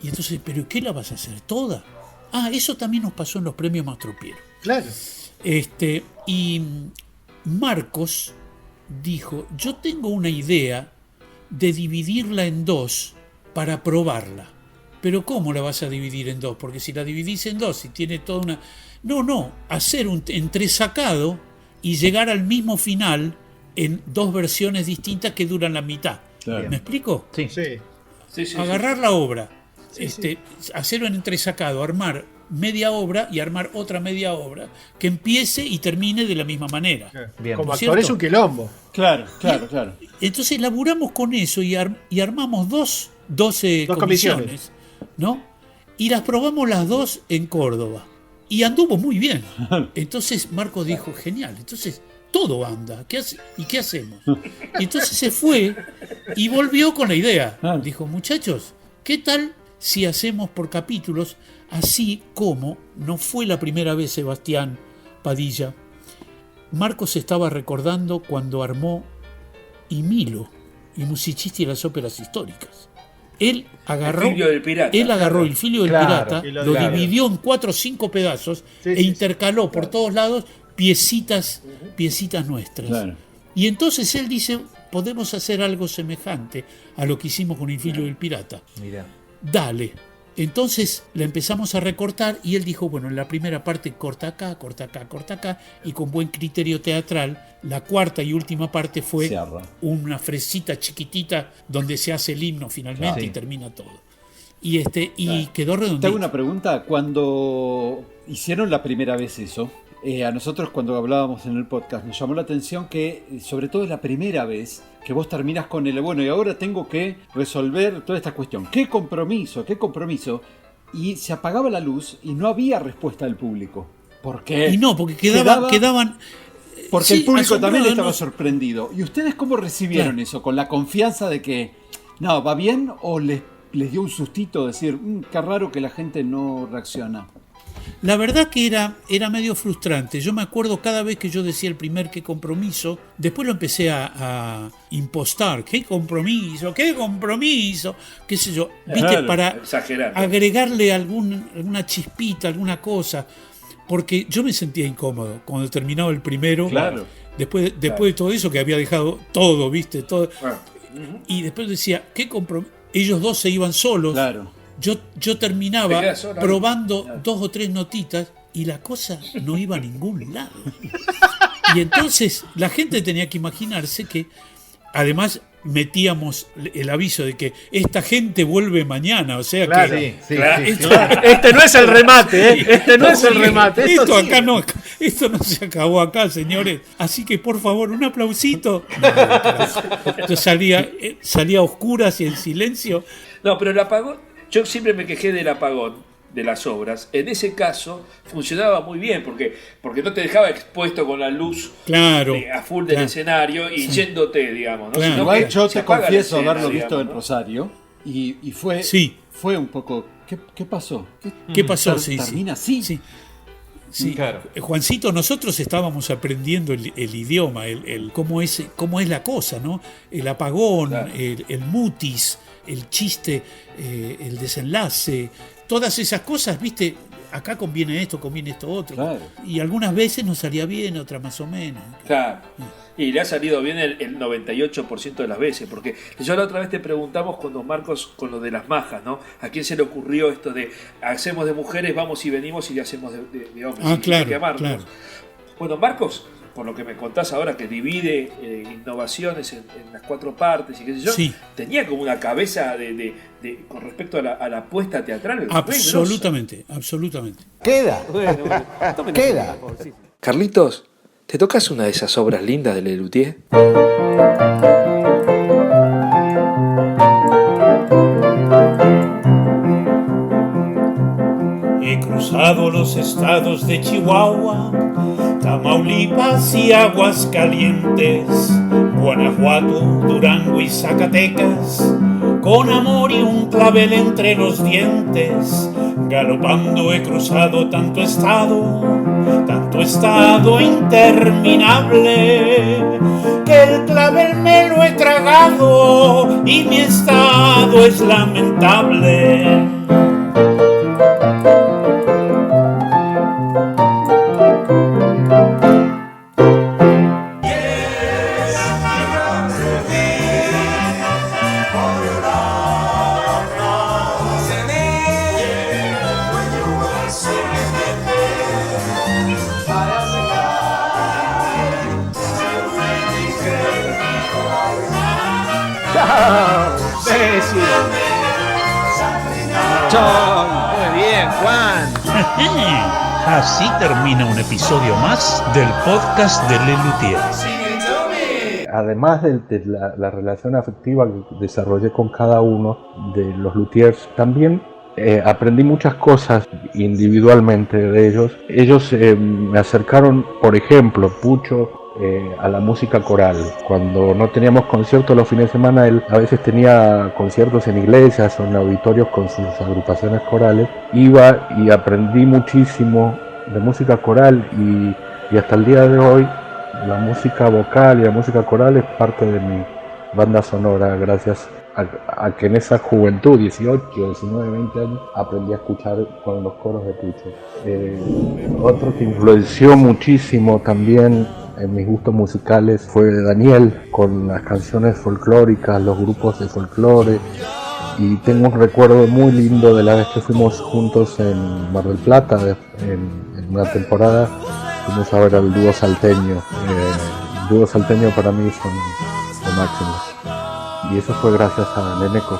entonces, ¿pero qué la vas a hacer? ¿Toda? Eso también nos pasó en los premios Mastropiero. Claro. Y Marcos dijo, yo tengo una idea de dividirla en dos para probarla. Pero ¿cómo la vas a dividir en dos? Porque si la dividís en dos y tiene toda una... No, hacer un entresacado y llegar al mismo final en dos versiones distintas que duran la mitad. Claro. ¿Me explico? Sí. Agarrar la obra, hacerlo en entresacado, armar media obra y armar otra media obra que empiece y termine de la misma manera. Bien. Como actor es un quilombo. Claro. Entonces laburamos con eso y armamos 12 comisiones, ¿no? Y las probamos las dos en Córdoba. Y anduvo muy bien. Entonces Marcos dijo, genial, entonces todo anda. ¿Qué hacemos? Y entonces se fue y volvió con la idea. Dijo, muchachos, ¿qué tal si hacemos por capítulos, así como no fue la primera vez Sebastián Padilla? Marcos estaba recordando cuando armó y Milo, y Musicisti de las óperas históricas. Él agarró el Filio del Pirata, lo dividió en 4 o 5 pedazos e intercaló por todos lados piecitas nuestras. Claro. Y entonces él dice, podemos hacer algo semejante a lo que hicimos con el Filio del Pirata. Mirá. Dale. Entonces la empezamos a recortar y él dijo, bueno, en la primera parte corta acá, y con buen criterio teatral, la cuarta y última parte fue una fresita chiquitita donde se hace el himno finalmente y termina todo. Y quedó redondito. Te hago una pregunta, cuando hicieron la primera vez eso, a nosotros cuando hablábamos en el podcast nos llamó la atención que sobre todo es la primera vez que vos terminás con el bueno y ahora tengo que resolver toda esta cuestión. ¿Qué compromiso? Y se apagaba la luz y no había respuesta del público. ¿Por qué? Y no, porque quedaban... Porque el público también estaba sorprendido. ¿Y ustedes cómo recibieron eso? ¿Con la confianza de que no, va bien? ¿O les dio un sustito decir, qué raro que la gente no reacciona? La verdad que era medio frustrante. Yo me acuerdo cada vez que yo decía el primer qué compromiso, después lo empecé a impostar. ¿Qué compromiso? ¿Qué compromiso? ¿Qué sé yo? ¿Viste? Para agregarle alguna chispita, alguna cosa. Porque yo me sentía incómodo cuando terminaba el primero. Claro. Después de todo eso que había dejado todo, ¿viste? Todo. Claro. Y después decía, ¿qué compromiso? Ellos dos se iban solos. Claro. Yo terminaba probando 2 o 3 notitas y la cosa no iba a ningún lado. Y entonces la gente tenía que imaginarse que además metíamos el aviso de que esta gente vuelve mañana, o sea que este no es el remate, este no es el remate. Esto no se acabó acá, señores. Así que por favor, un aplausito. Yo salía a oscuras y en silencio. No, pero el apagón, yo siempre me quejé del apagón de las obras. En ese caso funcionaba muy bien porque no te dejaba expuesto con la luz a full del escenario y yéndote, digamos, ¿no? Claro. Igual yo te confieso haberlo visto en Rosario y fue un poco ¿qué pasó? ¿Qué pasó? Termina así. Sí. Claro. Juancito, nosotros estábamos aprendiendo el idioma, cómo es la cosa, ¿no? El apagón, el mutis, el chiste, el desenlace, todas esas cosas, ¿viste? Acá conviene esto otro. Claro. Y algunas veces nos salía bien, otras más o menos. Claro. Y le ha salido bien el 98% de las veces, porque yo la otra vez te preguntamos con don Marcos con lo de las majas, ¿no? ¿A quién se le ocurrió esto de hacemos de mujeres, vamos y venimos y hacemos de hombres? Claro. Bueno, Marcos, por lo que me contás ahora, que divide innovaciones en las 4 partes y qué sé yo, tenía como una cabeza con respecto a la apuesta teatral. Absolutamente. Queda. Queda. Carlitos, ¿te tocas una de esas obras lindas de Lelutier? He cruzado los estados de Chihuahua, Tamaulipas y Aguascalientes, Guanajuato, Durango y Zacatecas, con amor y un clavel entre los dientes. Galopando he cruzado tanto estado interminable, que el clavel me lo he tragado y mi estado es lamentable. Muy bien, Juan. Así termina un episodio más del podcast de Lelutier. Además de la relación afectiva que desarrollé con cada uno de los luthiers, también aprendí muchas cosas individualmente de ellos. Ellos me acercaron, por ejemplo, Pucho, a la música coral. Cuando no teníamos conciertos los fines de semana, él a veces tenía conciertos en iglesias o en auditorios con sus agrupaciones corales. Iba y aprendí muchísimo de música coral y hasta el día de hoy la música vocal y la música coral es parte de mi banda sonora, gracias a que en esa juventud, 18, 19, 20 años, aprendí a escuchar con los coros de Pucho. Otro que influenció muchísimo también en mis gustos musicales fue Daniel, con las canciones folclóricas, los grupos de folclore, y tengo un recuerdo muy lindo de la vez que fuimos juntos en Mar del Plata, en una temporada, fuimos a ver al dúo salteño. El dúo salteño para mí son máximos, y eso fue gracias a Neneco.